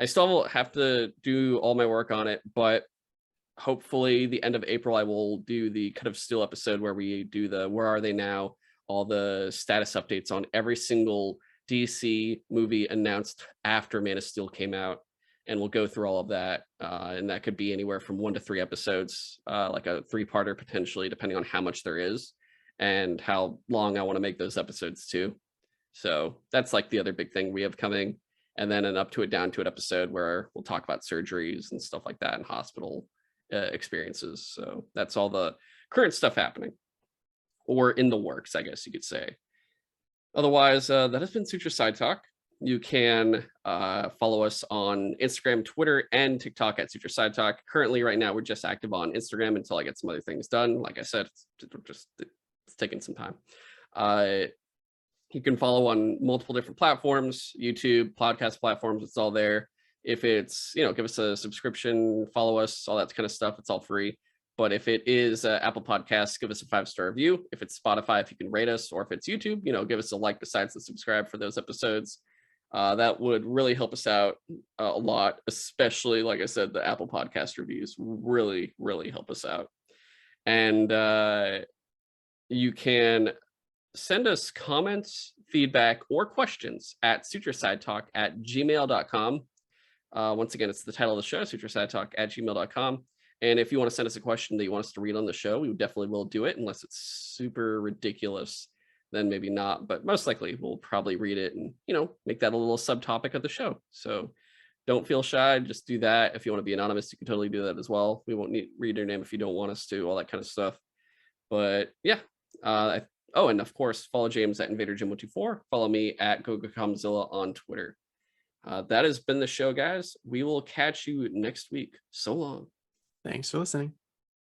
still have to do all my work on it, but hopefully the end of April, I will do the Cut of Steel episode where we do the Where Are They Now? All the status updates on every single DC movie announced after Man of Steel came out. And we'll go through all of that. And that could be anywhere from 1 to 3 episodes, like a 3-parter potentially, depending on how much there is and how long I want to make those episodes too. So that's like the other big thing we have coming. And then an Up to It, Down to It episode where we'll talk about surgeries and stuff like that and hospital experiences. So that's all the current stuff happening, or in the works, I guess you could say. Otherwise, that has been Sutro Sidetalk. You can follow us on Instagram, Twitter, and TikTok at Sutro Sidetalk. Currently, right now, we're just active on Instagram until I get some other things done. Like I said, it's taking some time. You can follow on multiple different platforms, YouTube, podcast platforms, it's all there. If it's, you know, give us a subscription, follow us, all that kind of stuff, it's all free. But if it is Apple Podcasts, give us a 5-star review. If it's Spotify, if you can rate us, or if it's YouTube, you know, give us a like besides the subscribe for those episodes. That would really help us out a lot, especially, like I said, the Apple Podcast reviews really, really help us out. And you can send us comments, feedback, or questions at sutrosidetalk@gmail.com. Once again, it's the title of the show, sutrosidetalk@gmail.com. And if you want to send us a question that you want us to read on the show, we definitely will do it, unless it's super ridiculous, then maybe not. But most likely we'll probably read it and, you know, make that a little subtopic of the show. So don't feel shy, just do that. If you want to be anonymous, you can totally do that as well. We won't read your name if you don't want us to, all that kind of stuff. But yeah, oh, and of course, follow James at InvaderJim124. Follow me at GoGoComzilla on Twitter. That has been the show, guys. We will catch you next week. So long. Thanks for listening.